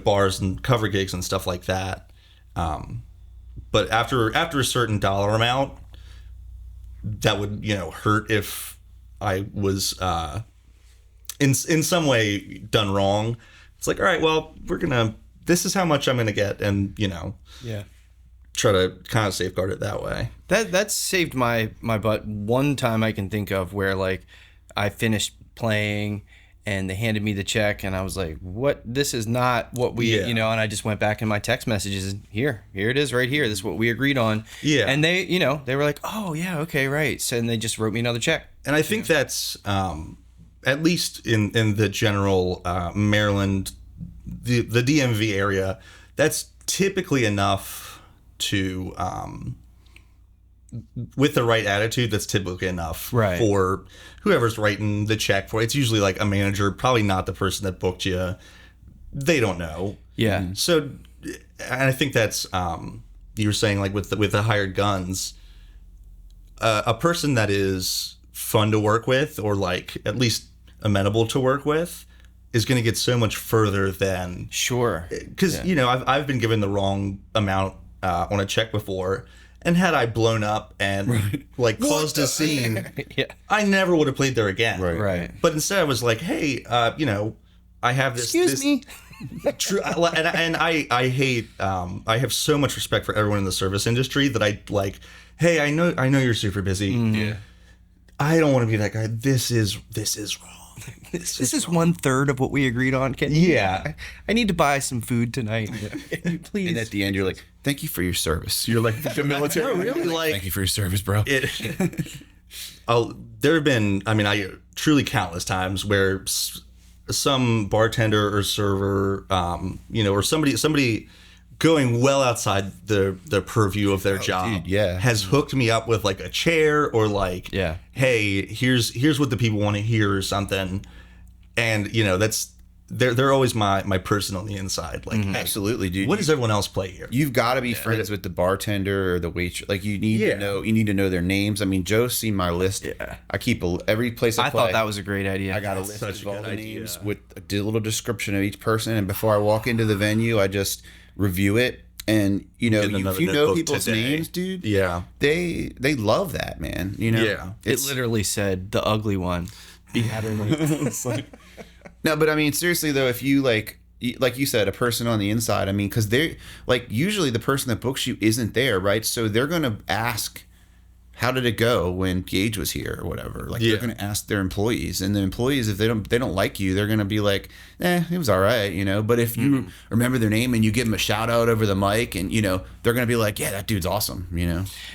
bars and cover gigs and stuff like that. But after a certain dollar amount, that would hurt if I was in some way done wrong. It's like, all right, well, this is how much I'm gonna get, and try to kind of safeguard it that way. That's saved my butt one time I can think of, where like I finished playing and they handed me the check and I was like, what, this is not what we and I just went back in my text messages and here it is right here, this is what we agreed on. And they they were like, oh yeah, okay, right. So, and they just wrote me another check. And I think that's at least in the general Maryland, the DMV area, that's typically enough to with the right attitude, that's typically enough for whoever's writing the check for it. It's usually like a manager, probably not the person that booked you. They don't know. Yeah. So, and I think that's you were saying, like with the hired guns, a person that is fun to work with, or like at least amenable to work with, is going to get so much further than because I've been given the wrong amount on a check before. And had I blown up and like caused a scene, I never would have played there again. Right. But instead, I was like, "Hey, I have this." Excuse me. True, and I hate. I have so much respect for everyone in the service industry that I like. Hey, I know you're super busy. Yeah. I don't want to be that guy. This is wrong. This is 1/3 of what we agreed on. I need to buy some food tonight. Can you please? And at the end, you're like, "Thank you for your service." You're like the military. Really? Like, thank you for your service, bro. There have been, truly countless times where some bartender or server, or somebody going well outside the purview of their job, has hooked me up with like a chair, or like, hey, here's what the people want to hear, or something. And that's they're always my person on the inside. Like, hey, absolutely, dude. What does everyone else play here? You've got to be friends with the bartender or the waitress. Like, you need to know their names. I mean, Joe's seen my list. I keep every place I play. Thought that was a great idea. I got a list of all the names with a little description of each person, and before I walk into the venue, I just review it. And if you know people's names, dude, they love that, man. It literally said the ugly one. No, but I mean, seriously though, if you like you said, a person on the inside, I mean, because they're like, usually the person that books you isn't there, right? So they're gonna ask, how did it go when Gage was here or whatever? Like, they're gonna ask their employees, and the employees, if they don't like you, they're gonna be like, it was all right, But if you remember their name and you give them a shout out over the mic, and they're gonna be like, yeah, that dude's awesome,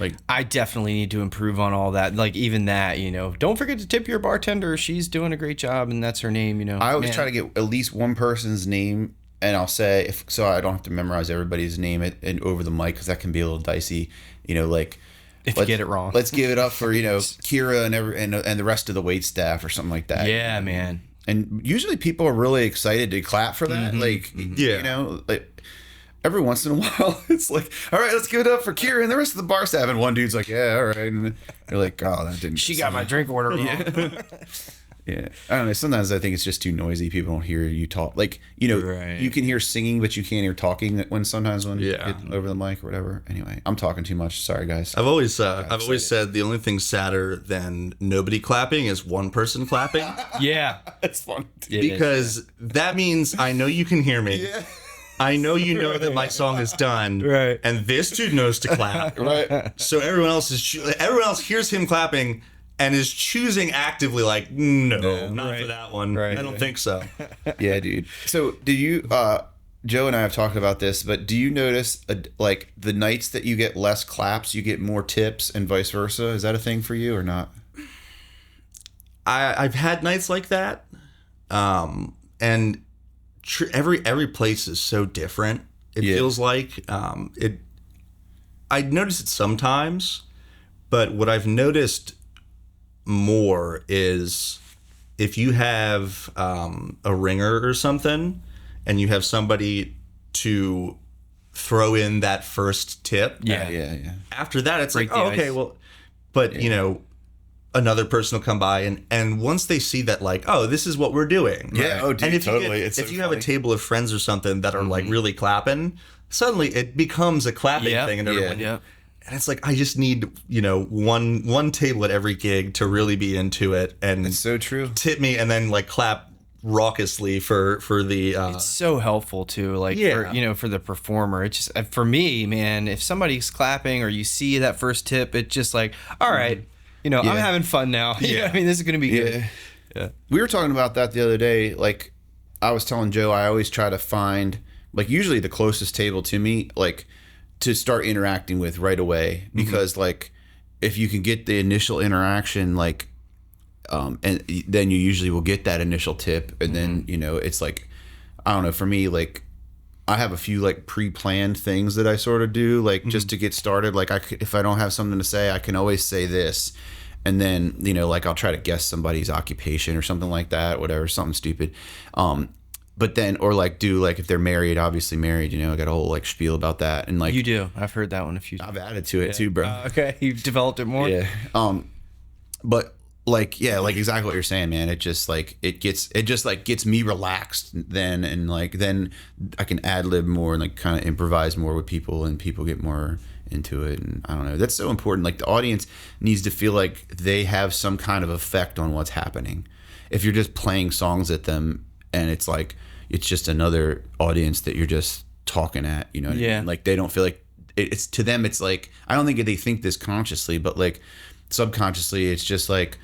Like, I definitely need to improve on all that. Like, even that, don't forget to tip your bartender. She's doing a great job, and that's her name. I always try to get at least one person's name, and I'll say, so I don't have to memorize everybody's name and over the mic, because that can be a little dicey, like. If you get it wrong, let's give it up for Kira and the rest of the wait staff or something like that. Yeah, man. And usually people are really excited to clap for that. Like, like every once in a while, it's like, all right, let's give it up for Kira and the rest of the bar staff. And one dude's like, yeah, all right. And you're like, oh, that didn't. She got my drink order wrong. Yeah, I don't know. Sometimes I think it's just too noisy. People don't hear you talk. Like, you can hear singing, but you can't hear talking when you get over the mic or whatever. Anyway, I'm talking too much. Sorry, guys. I've always said the only thing sadder than nobody clapping is one person clapping. Yeah, that's fun. Because that means I know you can hear me. Yeah. I know that my song is done. Right. And this dude knows to clap. Right. So everyone else hears him clapping and is choosing actively, like, no, not for that one. Right. I don't think so. Yeah, dude. So do you, Joe and I have talked about this, but do you notice like the nights that you get less claps, you get more tips, and vice versa? Is that a thing for you or not? I've had nights like that. And every place is so different. It feels like I notice it sometimes, but what I've noticed more is if you have a ringer or something, and you have somebody to throw in that first tip. Yeah. After that, it's Break like, the oh, okay, ice. well, but you know, another person will come by and once they see that, like, oh, this is what we're doing. Yeah. Oh, dude, And if totally. you It's if so you have a funny. table of friends or something that are like really clapping, suddenly it becomes a clapping Yep. thing, and everyone. Yep. And it's like, I just need, you know, one table at every gig to really be into it and It's so true. tip me and then like clap raucously for the It's so helpful too, like Yeah. for, you know, for the performer. It's just for me, man, if somebody's clapping or you see that first tip, it's just like, all right, you know, I'm Yeah. having fun now. You know what I mean, this is gonna be good. Yeah. We were talking about that the other day. Like, I was telling Joe, I always try to find, like, usually the closest table to me, like, to start interacting with right away. Because, like, if you can get the initial interaction, like, and then you usually will get that initial tip. And then, you know, it's like, I don't know, for me, like, I have a few, like, pre-planned things that I sort of do, like, just to get started. Like, if I don't have something to say, I can always say this. And then, you know, like, I'll try to guess somebody's occupation or something like that, whatever, something stupid. But then, or like do, like, if they're married, obviously married, you know, I got a whole, like, spiel about that. And, like, You do. I've heard that one a few times. I've added to it too, bro. Okay, you've developed it more. Yeah. But like, yeah, like exactly what you're saying, man. It just like it just like gets me relaxed then, and like then I can ad lib more and like kind of improvise more with people, and people get more into it. And I don't know, that's so important. Like, the audience needs to feel like they have some kind of effect on what's happening. If you're just playing songs at them and it's like it's just another audience that you're just talking at, you know what I Yeah. mean? Like, they don't feel like it's to them, it's like, I don't think they think this consciously, but like subconsciously it's just like,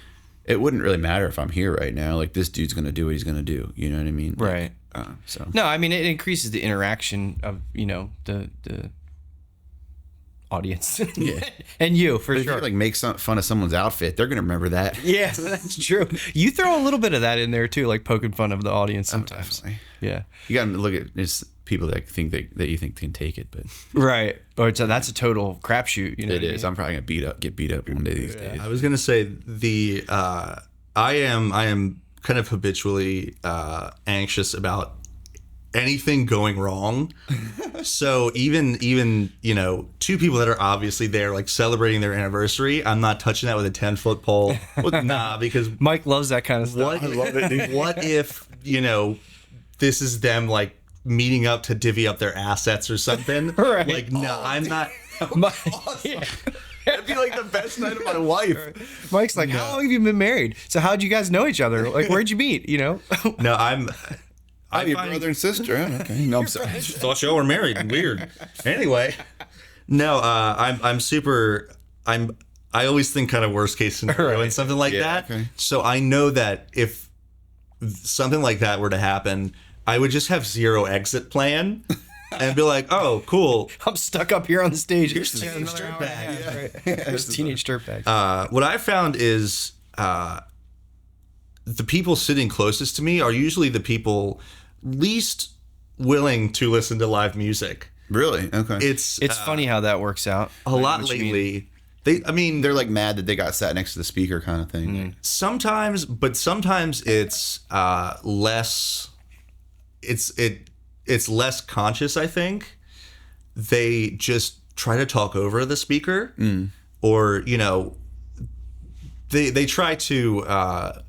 it wouldn't really matter if I'm here right now. Like, this dude's gonna do what he's gonna do, you know what I mean? Right. So No, I mean, it increases the interaction of, you know, the audience. Yeah. And you, for if sure. you like make fun of someone's outfit, they're gonna remember that. Yeah, that's true. You throw a little bit of that in there too, like poking fun of the audience sometimes. Definitely. Yeah. You gotta look at just people that think that you think can take it, but Right. Or so that's a total crapshoot. You know, it what I is. mean? I'm probably gonna get beat up one day these days. I was gonna say I am kind of habitually anxious about anything going wrong. So even you know, two people that are obviously there like celebrating their anniversary, I'm not touching that with a 10-foot pole. Nah, because Mike loves that kind of stuff. what, I love it, dude. What if, you know, this is them like meeting up to divvy up their assets or something? Right. Like, no, I'm not. Yeah. That'd be like the best night of my life. Mike's like, how long have you been married? So how'd you guys know each other? Like, where'd you meet? You know? No, I'm Your find- brother and sister. Huh? Okay. No, I'm sorry. thought y'all were married. Weird. Anyway, no, I'm super. I always think kind of worst case scenario and something like that. okay. So I know that if something like that were to happen, I would just have zero exit plan and be like, oh, cool. I'm stuck up here on the stage. Here's teenage dirtbag. There's teenage dirtbag. What I found is the people sitting closest to me are usually the people least willing to listen to live music. Really? Okay. It's Funny how that works out. a lot What you mean. lately. They're like mad that they got sat next to the speaker, kind of thing. Sometimes, but sometimes it's less. It's less conscious. I think they just try to talk over the speaker, or you know, they try to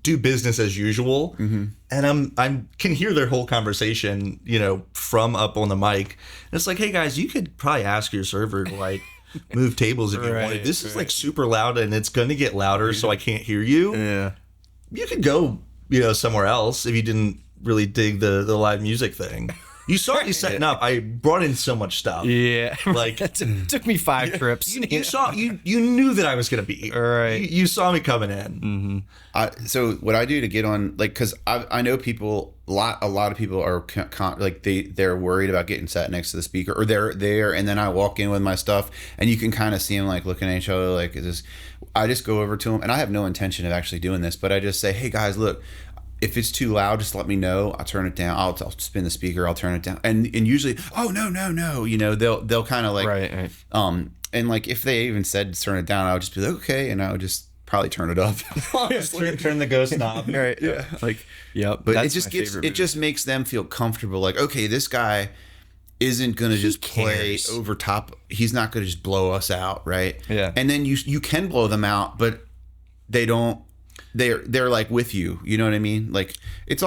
do business as usual, and I'm can hear their whole conversation, you know, from up on the mic. And it's like, hey guys, you could probably ask your server to like move tables if you Right, wanted. This is like super loud and it's gonna get louder, so I can't hear you. Yeah. You could go, you know, somewhere else if you didn't really dig the live music thing. You saw me setting up. I brought in so much stuff. Yeah. Like- it took me 5 trips. You saw you knew that I was gonna be Right. You saw me coming in. So what I do to get on, like, because I know people, a lot of people are like they're worried about getting sat next to the speaker, or they're there, and then I walk in with my stuff, and you can kind of see them like looking at each other, like, is this? I just go over to them, and I have no intention of actually doing this, but I just say, hey guys, look. If it's too loud, just let me know. I'll turn it down. I'll spin the speaker. I'll turn it down. And usually, oh no, you know, they'll kind of like, Right. and like if they even said turn it down, I would just be like, okay, and I would just probably turn it up. Turn the ghost knob. Right. Yeah. Like, yep. But that's it just my gets favorite it just makes them feel comfortable. Like, okay, this guy isn't going to just play cares? over top. He's not going to just blow us out, right? Yeah. And then you can blow them out, but they don't. They're like with you. You know what I mean? Like it's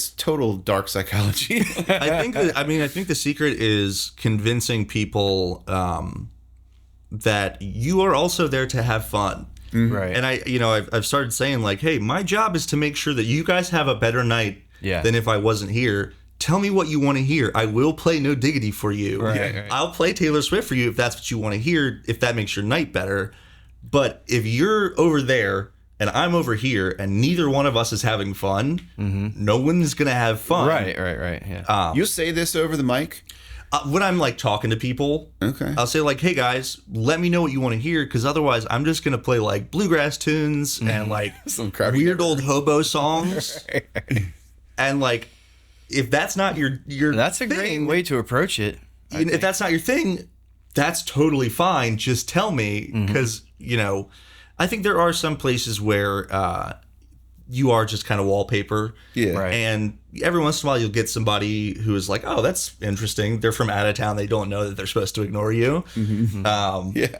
total dark psychology. I think the secret is convincing people that you are also there to have fun. Right. And I've started saying like, hey, my job is to make sure that you guys have a better night than if I wasn't here. Tell me what you want to hear. I will play No Diggity for you. Right. I'll play Taylor Swift for you if that's what you want to hear, if that makes your night better. But if you're over there and I'm over here and neither one of us is having fun, no one's going to have fun. Right. Yeah. You'll say this over the mic? When I'm like talking to people, Okay. I'll say like, hey guys, let me know what you want to hear, because otherwise I'm just going to play like bluegrass tunes and like Some crap weird old hobo songs. And like, if that's not your That's a great thing, way to approach it. if that's not your thing, that's totally fine. Just tell me, because I think there are some places where you are just kind of wallpaper. Yeah. Right. And every once in a while you'll get somebody who is like, oh, that's interesting. They're from out of town. They don't know that they're supposed to ignore you. Yeah.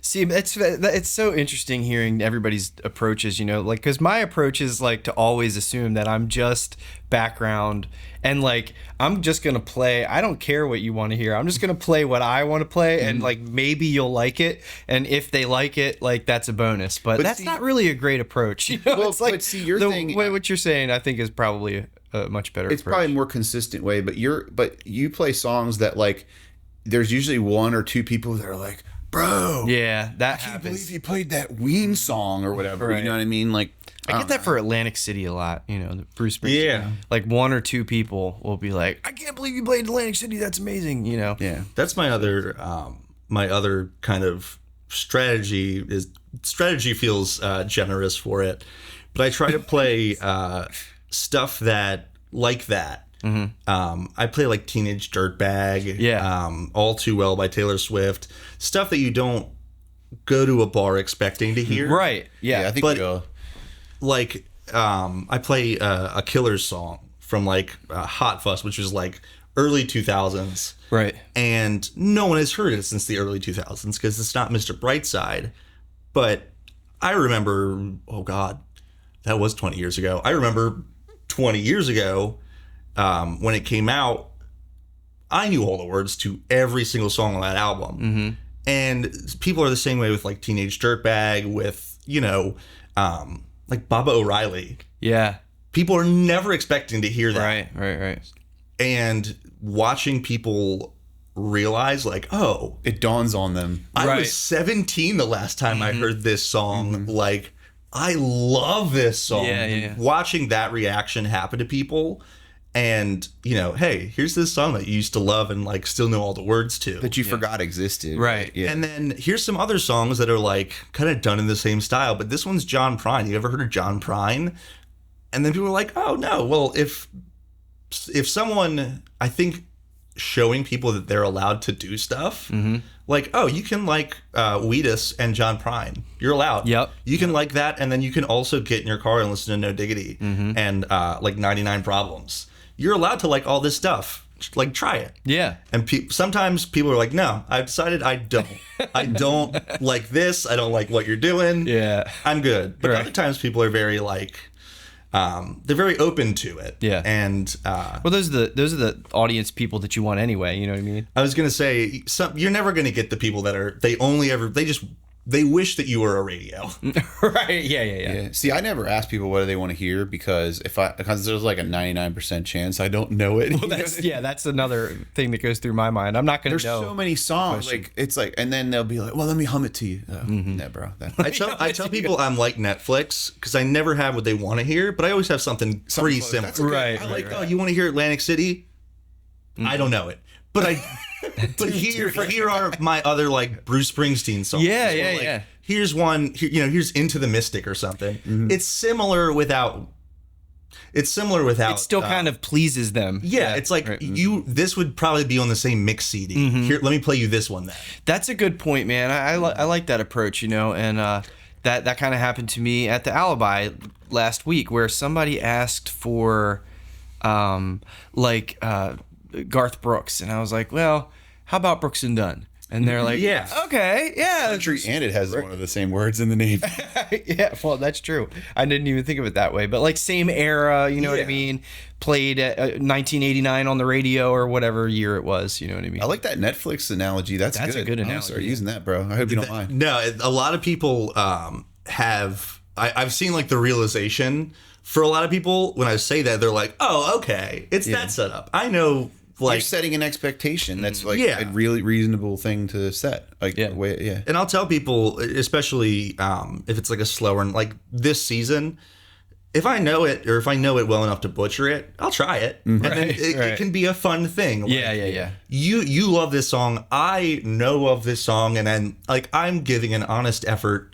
See, it's so interesting hearing everybody's approaches, like, because my approach is like to always assume that I'm just background and like I'm just gonna play. I don't care what you want to hear. I'm just gonna play what I want to play, and like maybe you'll like it, and if they like it, like that's a bonus. But that's not really a great approach. Well, It's like but see, your the thing- way what you're saying, I think, is probably a much better. It's approach. probably a more consistent way, but you play songs that like there's usually one or two people that are like, bro, Yeah, that I can't happens. believe you played that Ween song or whatever. Right. You know what I mean? Like I get that for Atlantic City a lot, the Bruce Springsteen. Yeah. Like one or two people will be like, I can't believe you played Atlantic City. That's amazing. Yeah. That's my other kind of strategy. Strategy feels generous for it, but I try to play stuff that like that. I play like Teenage Dirtbag, All Too Well by Taylor Swift, stuff that you don't go to a bar expecting to hear. Right. Yeah. I think But- we go. Like I play a Killers song from like Hot Fuss, which was like early 2000s. Right. And no one has heard it since the early 2000s because it's not Mr. Brightside. But I remember, oh God, that was 20 years ago. I remember 20 years ago when it came out, I knew all the words to every single song on that album. And people are the same way with like Teenage Dirtbag, with, like Baba O'Reilly. Yeah. People are never expecting to hear that. Right. And watching people realize like, oh, It dawns on them. I Right. was 17 the last time I heard this song. Like, I love this song. Yeah. Watching that reaction happen to people, and hey, here's this song that you used to love and like still know all the words to. That you forgot existed. Right. Yeah. And then here's some other songs that are like kind of done in the same style, but this one's John Prine. You ever heard of John Prine? And then people are like, oh no, well, if someone, I think showing people that they're allowed to do stuff, like, oh, you can like Wheatus and John Prine. You're allowed. Yep. You can like that, and then you can also get in your car and listen to No Diggity and like 99 Problems. You're allowed to like all this stuff. Like, try it. Yeah. And sometimes people are like, no, I've decided I don't. I don't like this. I don't like what you're doing. Yeah. I'm good. But Right. other times people are very like, they're very open to it. Yeah. And Well, those are the audience people that you want anyway. You know what I mean? I was going to say, you're never going to get the people that are, they wish that you were a radio. Right. Yeah. Yeah. See, I never ask people what do they want to hear because because there's like a 99% chance I don't know it. Well, that's another thing that goes through my mind. I'm not going There's to know. so many songs. Like it's like, and then they'll be like, "Well, let me hum it to you." Oh, no, bro. I tell people I'm like Netflix because I never have what they want to hear, but I always have something pretty close. similar. That's okay. Right. I like, oh, you want to hear Atlantic City? I don't know it, but but here are my other like Bruce Springsteen songs. Yeah, Or, yeah, like, yeah. Here's one. Here's Into the Mystic or something. It's similar without. It still kind of pleases them. Yeah, it's like Right. this would probably be on the same mix CD. Here, let me play you this one then. That's a good point, man. I like that approach, and that kind of happened to me at the Alibi last week, where somebody asked for Garth Brooks, and I was like, well, how about Brooks and Dunn? And they're like, Yeah. okay, yeah. Country and it has one of the same words in the name. Yeah, well, that's true. I didn't even think of it that way. But like same era, you know what I mean? Played at 1989 on the radio or whatever year it was, you know what I mean? I like that Netflix analogy. That's good. a good I'm gonna analogy. start using that, bro. I hope you don't mind. No, a lot of people I've seen like the realization for a lot of people when I say that, they're like, oh, okay, it's that setup. I know. Like, you're setting an expectation. That's like Yeah. a really reasonable thing to set. Like, Yeah. And I'll tell people, especially if it's like a slower, like this season, if I know it or if I know it well enough to butcher it, I'll try it. And then it can be a fun thing. Like, Yeah. You love this song. I know of this song. And then like I'm giving an honest effort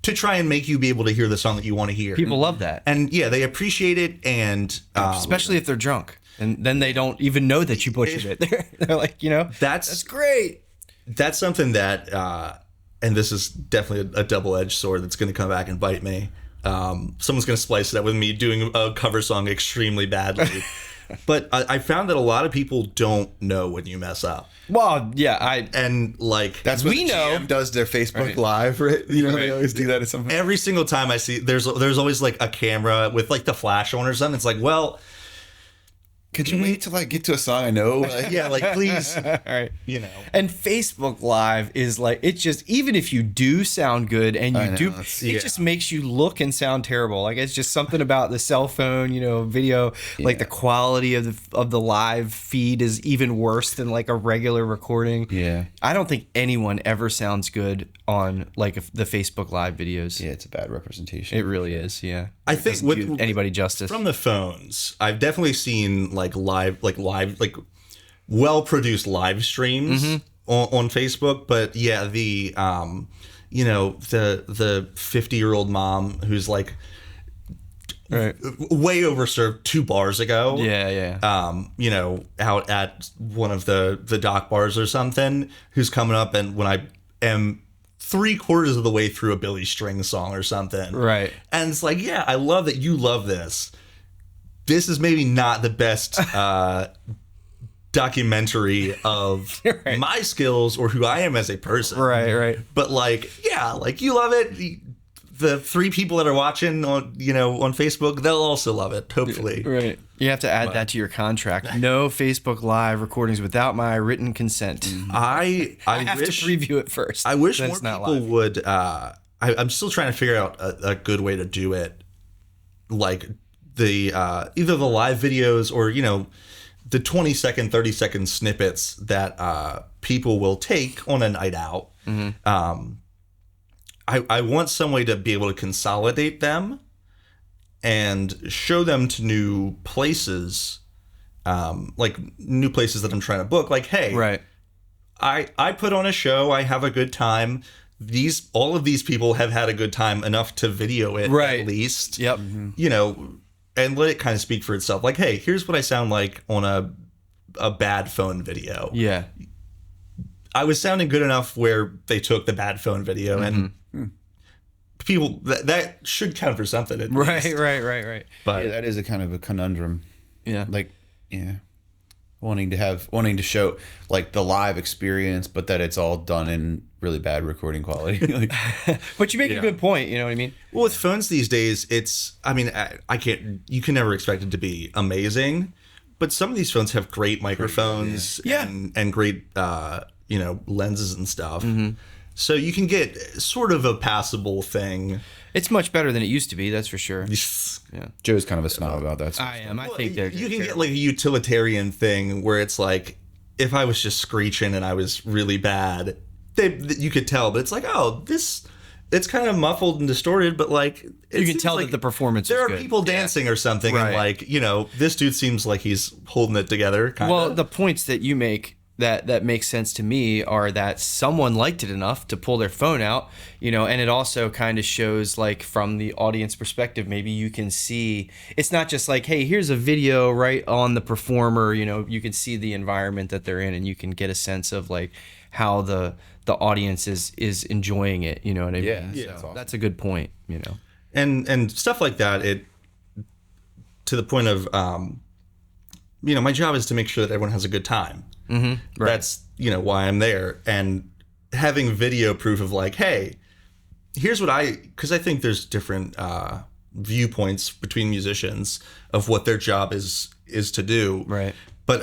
to try and make you be able to hear the song that you want to hear. People love that. And yeah, they appreciate it. And Especially if they're drunk. And then they don't even know that you butchered it. They're like, you know, that's great. That's something that, and this is definitely a double-edged sword that's going to come back and bite me. Someone's going to splice it up with me doing a cover song extremely badly. But I found that a lot of people don't know when you mess up. Well, yeah, And like that's what We the know. GM does their Facebook Live, right? You know, they always do that at some point. every single time I see, there's always like a camera with like the flash on or something. It's like, well, Could you wait till I get to a song I know? Like, yeah, like please, all right. you know. And Facebook Live is like, it's just, even if you do sound good and you I know, do, it's- it just makes you look and sound terrible. Like it's just something about the cell phone, you know, video, like the quality of the live feed is even worse than like a regular recording. Yeah. I don't think anyone ever sounds good on like the Facebook Live videos. Yeah, it's a bad representation. It really is. Yeah. I think Doesn't do anybody justice. from the phones, I've definitely seen like well produced live streams on Facebook. But yeah, the you know, the 50-year-old mom who's like Right. way overserved 2 bars ago. Yeah. You know, out at one of the dock bars or something, who's coming up, and when I am 3/4 of the way through a Billy String song or something. Right. And it's like, yeah, I love that you love this. This is maybe not the best documentary of my skills or who I am as a person. Right. But like, yeah, like you love it. The 3 people that are watching on, you know, on Facebook, they'll also love it, hopefully. Right. You have to add that to your contract. No Facebook Live recordings without my written consent. I have wish to preview it first. I wish then more it's not people live. would. I'm still trying to figure out a good way to do it, like the either the live videos or, you know, the 20-second, 30-second snippets that people will take on a night out. I want some way to be able to consolidate them and show them to new places, like new places that I'm trying to book. Like, hey, Right. I put on a show. I have a good time. All of these people have had a good time enough to video it Right. at least. Yep. You know, and let it kind of speak for itself. Like, hey, here's what I sound like on a bad phone video. Yeah. I was sounding good enough where they took the bad phone video and people that should count for something. At Right. least. But Yeah, that is a kind of a conundrum. yeah. Like, yeah. Wanting to show like the live experience, but that it's all done in really bad recording quality. Like, But you make a good point. You know what I mean? Well, with phones these days, you can never expect it to be amazing, but some of these phones have great microphones and great, you know, lenses and stuff. So you can get sort of a passable thing. It's much better than it used to be. That's for sure. Yeah. Joe's kind of a snob about that. I am. I think they're. You can get like a utilitarian thing where it's like, if I was just screeching and I was really bad, you could tell, but it's like, oh, it's kind of muffled and distorted, but like You can tell that the performance there is are good. people dancing or something, Right. and like, you know, this dude seems like he's holding it together. Kinda. Well, the points that you make that makes sense to me are that someone liked it enough to pull their phone out, you know, and it also kind of shows like from the audience perspective, maybe you can see it's not just like, hey, here's a video right on the performer, you know, you can see the environment that they're in and you can get a sense of like how the audience is enjoying it, you know what I mean? Yeah. So Awesome. that's a good point, you know. and stuff like that, it to the point of my job is to make sure that everyone has a good time. Right. That's, why I'm there. And having video proof of like, hey, here's what because I think there's different viewpoints between musicians of what their job is to do. Right. But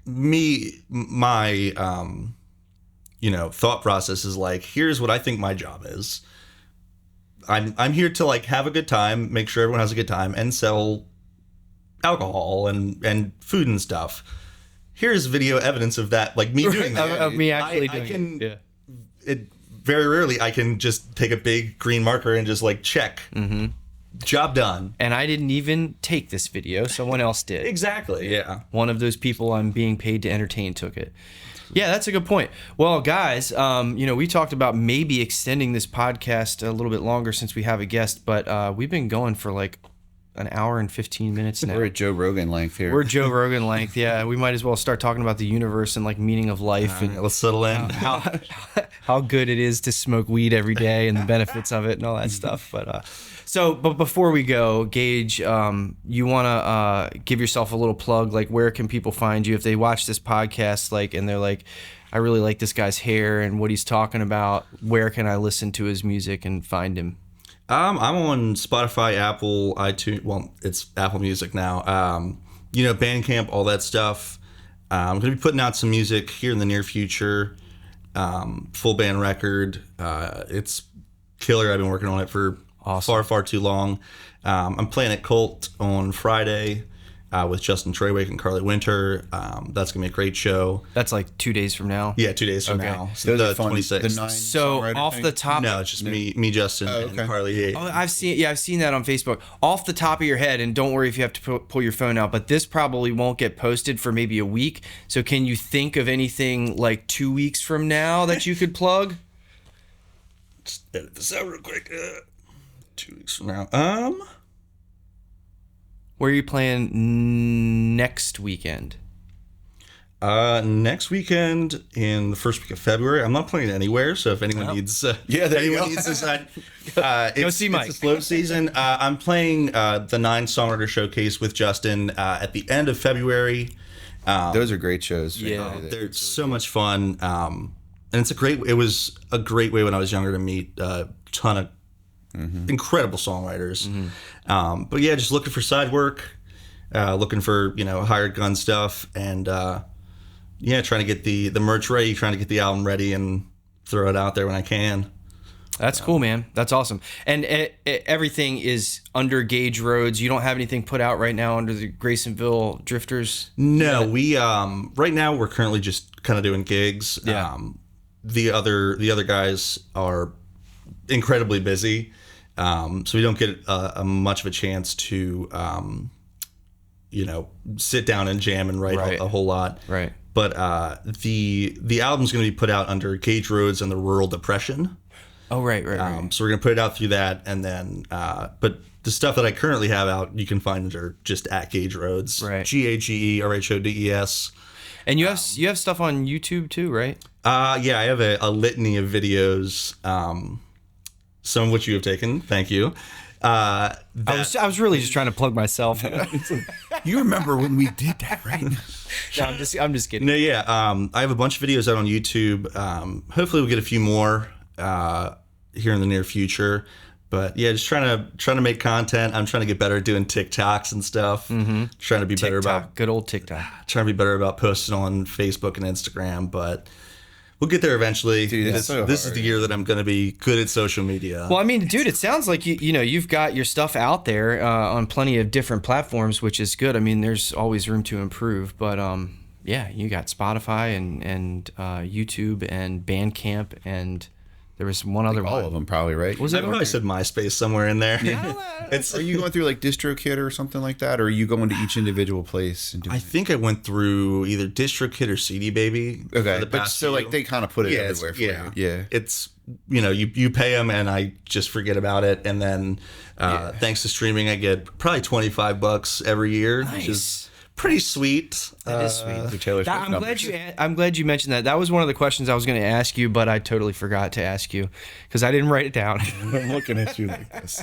my thought process is like, here's what I think my job is. I'm here to like have a good time, make sure everyone has a good time, and sell alcohol and food and stuff. Here's video evidence of that, like me doing that. Of me actually doing it. Yeah. Very rarely I can just take a big green marker and just like check. Mm-hmm. Job done. And I didn't even take this video. Someone else did. Exactly. Yeah. One of those people I'm being paid to entertain took it. Yeah, that's a good point. Well, guys, we talked about maybe extending this podcast a little bit longer since we have a guest, but we've been going for like an hour and 15 minutes now. We're at Joe Rogan length here. We're Joe Rogan length. Yeah, we might as well start talking about the univers and like meaning of life and let's settle in. How good it is to smoke weed every day and the benefits of it and all that stuff. But before we go, Gage, you want to give yourself a little plug? Like, where can people find you if they watch this podcast? Like, and they're like, I really like this guy's hair and what he's talking about. Where can I listen to his music and find him? I'm on Spotify, Apple, iTunes. Well, it's Apple Music now. Bandcamp, all that stuff. I'm going to be putting out some music here in the near future. Full band record. It's killer. I've been working on it for far too long. I'm playing at Cult on Friday with Justin Trawick and Carly Winter. That's gonna be a great show. That's like 2 days from now. Yeah, 2 days from now. So the the 26th. So off the top, no, it's just me, Justin, and Carly. Oh, I've seen that on Facebook. Off the top of your head, and don't worry if you have to pull your phone out, but this probably won't get posted for maybe a week. So can you think of anything like 2 weeks from now that you could plug? Just edit this out real quick. 2 weeks from now. Where are you playing next weekend? Next weekend in the first week of February. I'm not playing anywhere, so if anyone needs, needs this, go see Mike. It's a slow season. I'm playing the 9 Songwriter Showcase with Justin at the end of February. Those are great shows. Yeah, they're so much fun. And it was a great way when I was younger to meet a ton of incredible songwriters. But yeah, just looking for side work, looking for hired gun stuff, and trying to get the merch ready, trying to get the album ready, and throw it out there when I can. That's cool, man. That's awesome. And everything is under Gage Rhodes. You don't have anything put out right now under the Graysonville Drifters? No, we right now we're currently just kind of doing gigs. Yeah. The other guys are incredibly busy. So we don't get much of a chance to, sit down and jam and write a whole lot. Right. But the album's going to be put out under Gage Rhodes and the Rural Depression. Oh, right. So we're going to put it out through that, and then, but the stuff that I currently have out, you can find under just at Gage Rhodes. Right. GageRhodes. And you have stuff on YouTube too, right? Yeah, I have a litany of videos. Some of which you have taken. Thank you. I was really just trying to plug myself. You remember when we did that, right? No, I'm just kidding. No, yeah. I have a bunch of videos out on YouTube. Hopefully we'll get a few more here in the near future. But yeah, just trying to make content. I'm trying to get better at doing TikToks and stuff. Mm-hmm. Trying to be better about good old TikTok. Trying to be better about posting on Facebook and Instagram, but we'll get there eventually. Dude, this is the year that I'm going to be good at social media. Well, I mean, dude, it sounds like you've got your stuff out there on plenty of different platforms, which is good. I mean, there's always room to improve, but yeah, you got Spotify and YouTube and Bandcamp, and there was one other all one. of them probably, right? I probably said MySpace somewhere in there. Yeah. Are you going through like DistroKid or something like that, or are you going to each individual place and doing I think I went through either DistroKid or CD Baby. Okay, but so like they kind of put it everywhere for you. Yeah, it's you pay them and I just forget about it, and then thanks to streaming, I get probably $25 every year, which is pretty sweet. That is sweet. I'm glad you mentioned that. That was one of the questions I was going to ask you, but I totally forgot to ask you because I didn't write it down. I'm looking at you like this.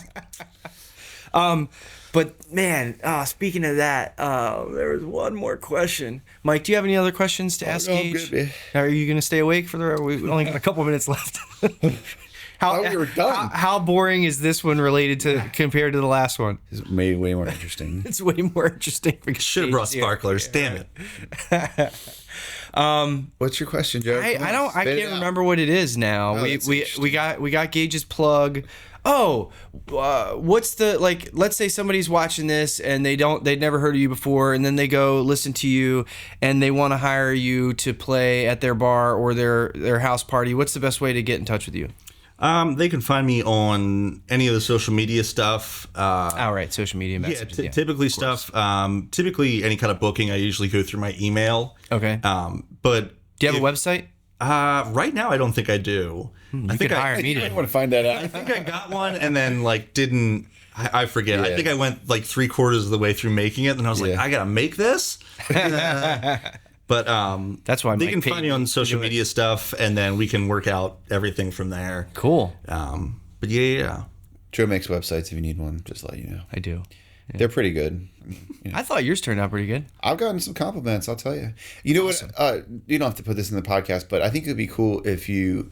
But man, speaking of that, there was one more question. Mike, do you have any other questions to ask no, I'm Gage? good, man. Are you going to stay awake for the? We only got a couple minutes left. Thought we were done. How boring is this one related to compared to the last one? It's way more interesting. It's way more interesting. Should have brought sparklers. Damn it. What's your question, Joe? I can't remember what it is now. Oh, we got Gage's plug. Oh, what's the, like, let's say somebody's watching this and they'd never heard of you before, and then they go listen to you and they want to hire you to play at their bar or their house party. What's the best way to get in touch with you? They can find me on any of the social media stuff. All right, social media messages. Yeah, typically stuff. Typically any kind of booking, I usually go through my email. Okay. But do you have a website? Right now, I don't think I do. I think hire me I to. want to find that out. I think I got one and then like didn't. I forget. I think I went like 3/4 of the way through making it, and I was like, I gotta make this. But That's why they Mike can paid find you on social media stuff, and then we can work out everything from there. Cool. But yeah. Joe makes websites if you need one, just let you know. I do. They're pretty good. I thought yours turned out pretty good. I've gotten some compliments, I'll tell you. You know what? You don't have to put this in the podcast, but I think it would be cool if we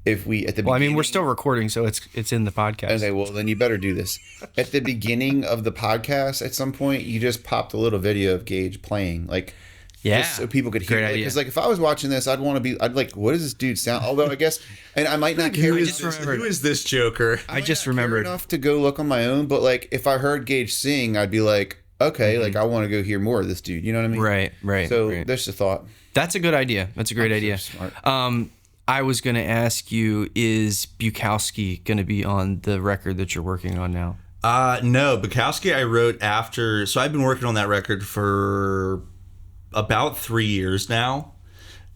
at the beginning. Well, I mean, we're still recording, so it's in the podcast. Okay, well, then you better do this. At the beginning of the podcast, at some point, you just popped a little video of Gage playing, like, just so people could hear Great it. idea. Because, like, if I was watching this, I'd like, what does this dude sound? Although, I guess, and I might not care. Who is this Joker? I just care remembered. enough to go look on my own, but, like, if I heard Gage sing, I'd be like, okay, like, I want to go hear more of this dude. You know what I mean? Right. So there's the thought. That's a good idea. That's a great idea. Smart. I was going to ask you, is Bukowski going to be on the record that you're working on now? No, Bukowski I wrote after. So I've been working on that record for about 3 years now.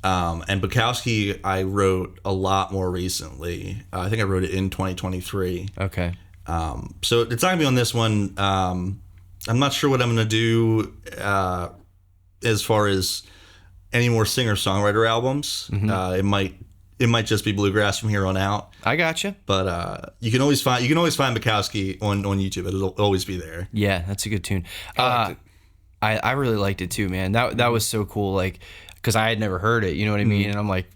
And Bukowski I wrote a lot more recently. I think I wrote it in 2023. Okay. So it's not going to be on this one. I'm not sure what I'm going to do as far as any more singer-songwriter albums. It might just be bluegrass from here on out. I gotcha. But you can always find Bukowski on YouTube. It'll always be there. Yeah, that's a good tune. I really liked it too, man. That was so cool. Like, because I had never heard it. You know what I mean? And I'm like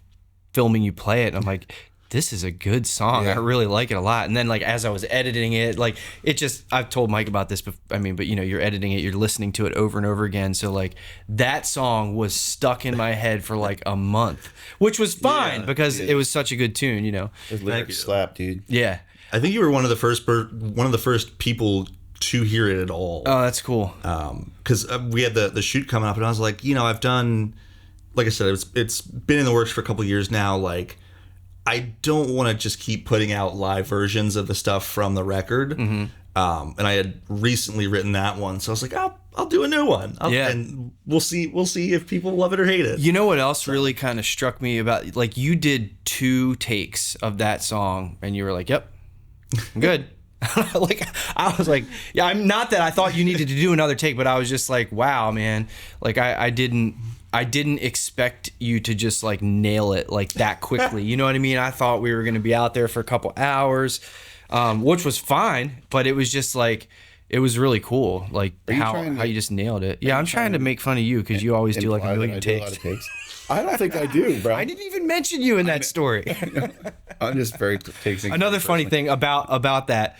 filming you play it, and I'm like, this is a good song. I really like it a lot. And then, like, as I was editing it, like, it just, I've told Mike about this, but you know, you're editing it, you're listening to it over and over again. So, like, that song was stuck in my head for like a month, which was fine because it was such a good tune, you know. Those lyrics slap, dude. Yeah. I think you were one of the first people to hear it at all. Oh, that's cool. Because we had the shoot coming up, and I was like, you know, I've done, like I said, it's been in the works for a couple of years now. Like, I don't want to just keep putting out live versions of the stuff from the record. And I had recently written that one, so I was like, I'll do a new one. And we'll see if people love it or hate it. You know what else really kind of struck me about, like, you did 2 takes of that song, and you were like, yep, I'm good. Like, I was like, yeah, I'm not that I thought you needed to do another take, but I was just like, wow, man. Like, I didn't expect you to just like nail it like that quickly. You know what I mean? I thought we were going to be out there for a couple hours, which was fine, but it was just like, it was really cool. Like how you just nailed it. Yeah, I'm trying to make fun of you because you always do like a million takes. I don't think I do, bro. I didn't even mention you in that story. I'm just very taking another funny thing about that.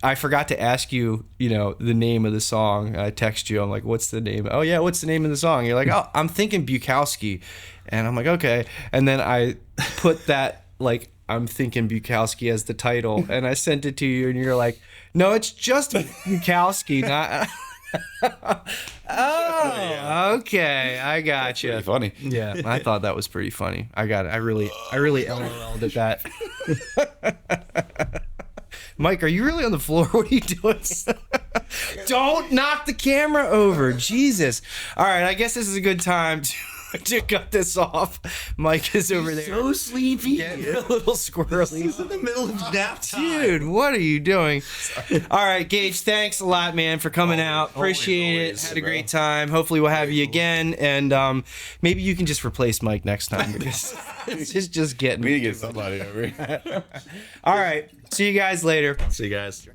I forgot to ask you, you know, the name of the song. I text you. I'm like, what's the name? Oh, yeah, what's the name of the song? You're like, oh, I'm thinking Bukowski. And I'm like, okay. And then I put that, like, I'm thinking Bukowski as the title. And I sent it to you, and you're like, no, it's just Bukowski, not... Oh, okay. I got you. Funny. Yeah, I thought that was pretty funny. I got it. I really LOL'd at that. Mike, are you really on the floor? What are you doing? Don't knock the camera over. Jesus. All right, I guess this is a good time to cut this off. Mike is over there. So sleepy. Getting a little squirrely. He's in the middle of nap time. Dude, what are you doing? All right, Gage, thanks a lot, man, for coming out. Appreciate always, it. Had a great time. Hopefully we'll have you again. And maybe you can just replace Mike next time because it's just getting... We need to get somebody over here. All right. See you guys later. See you guys.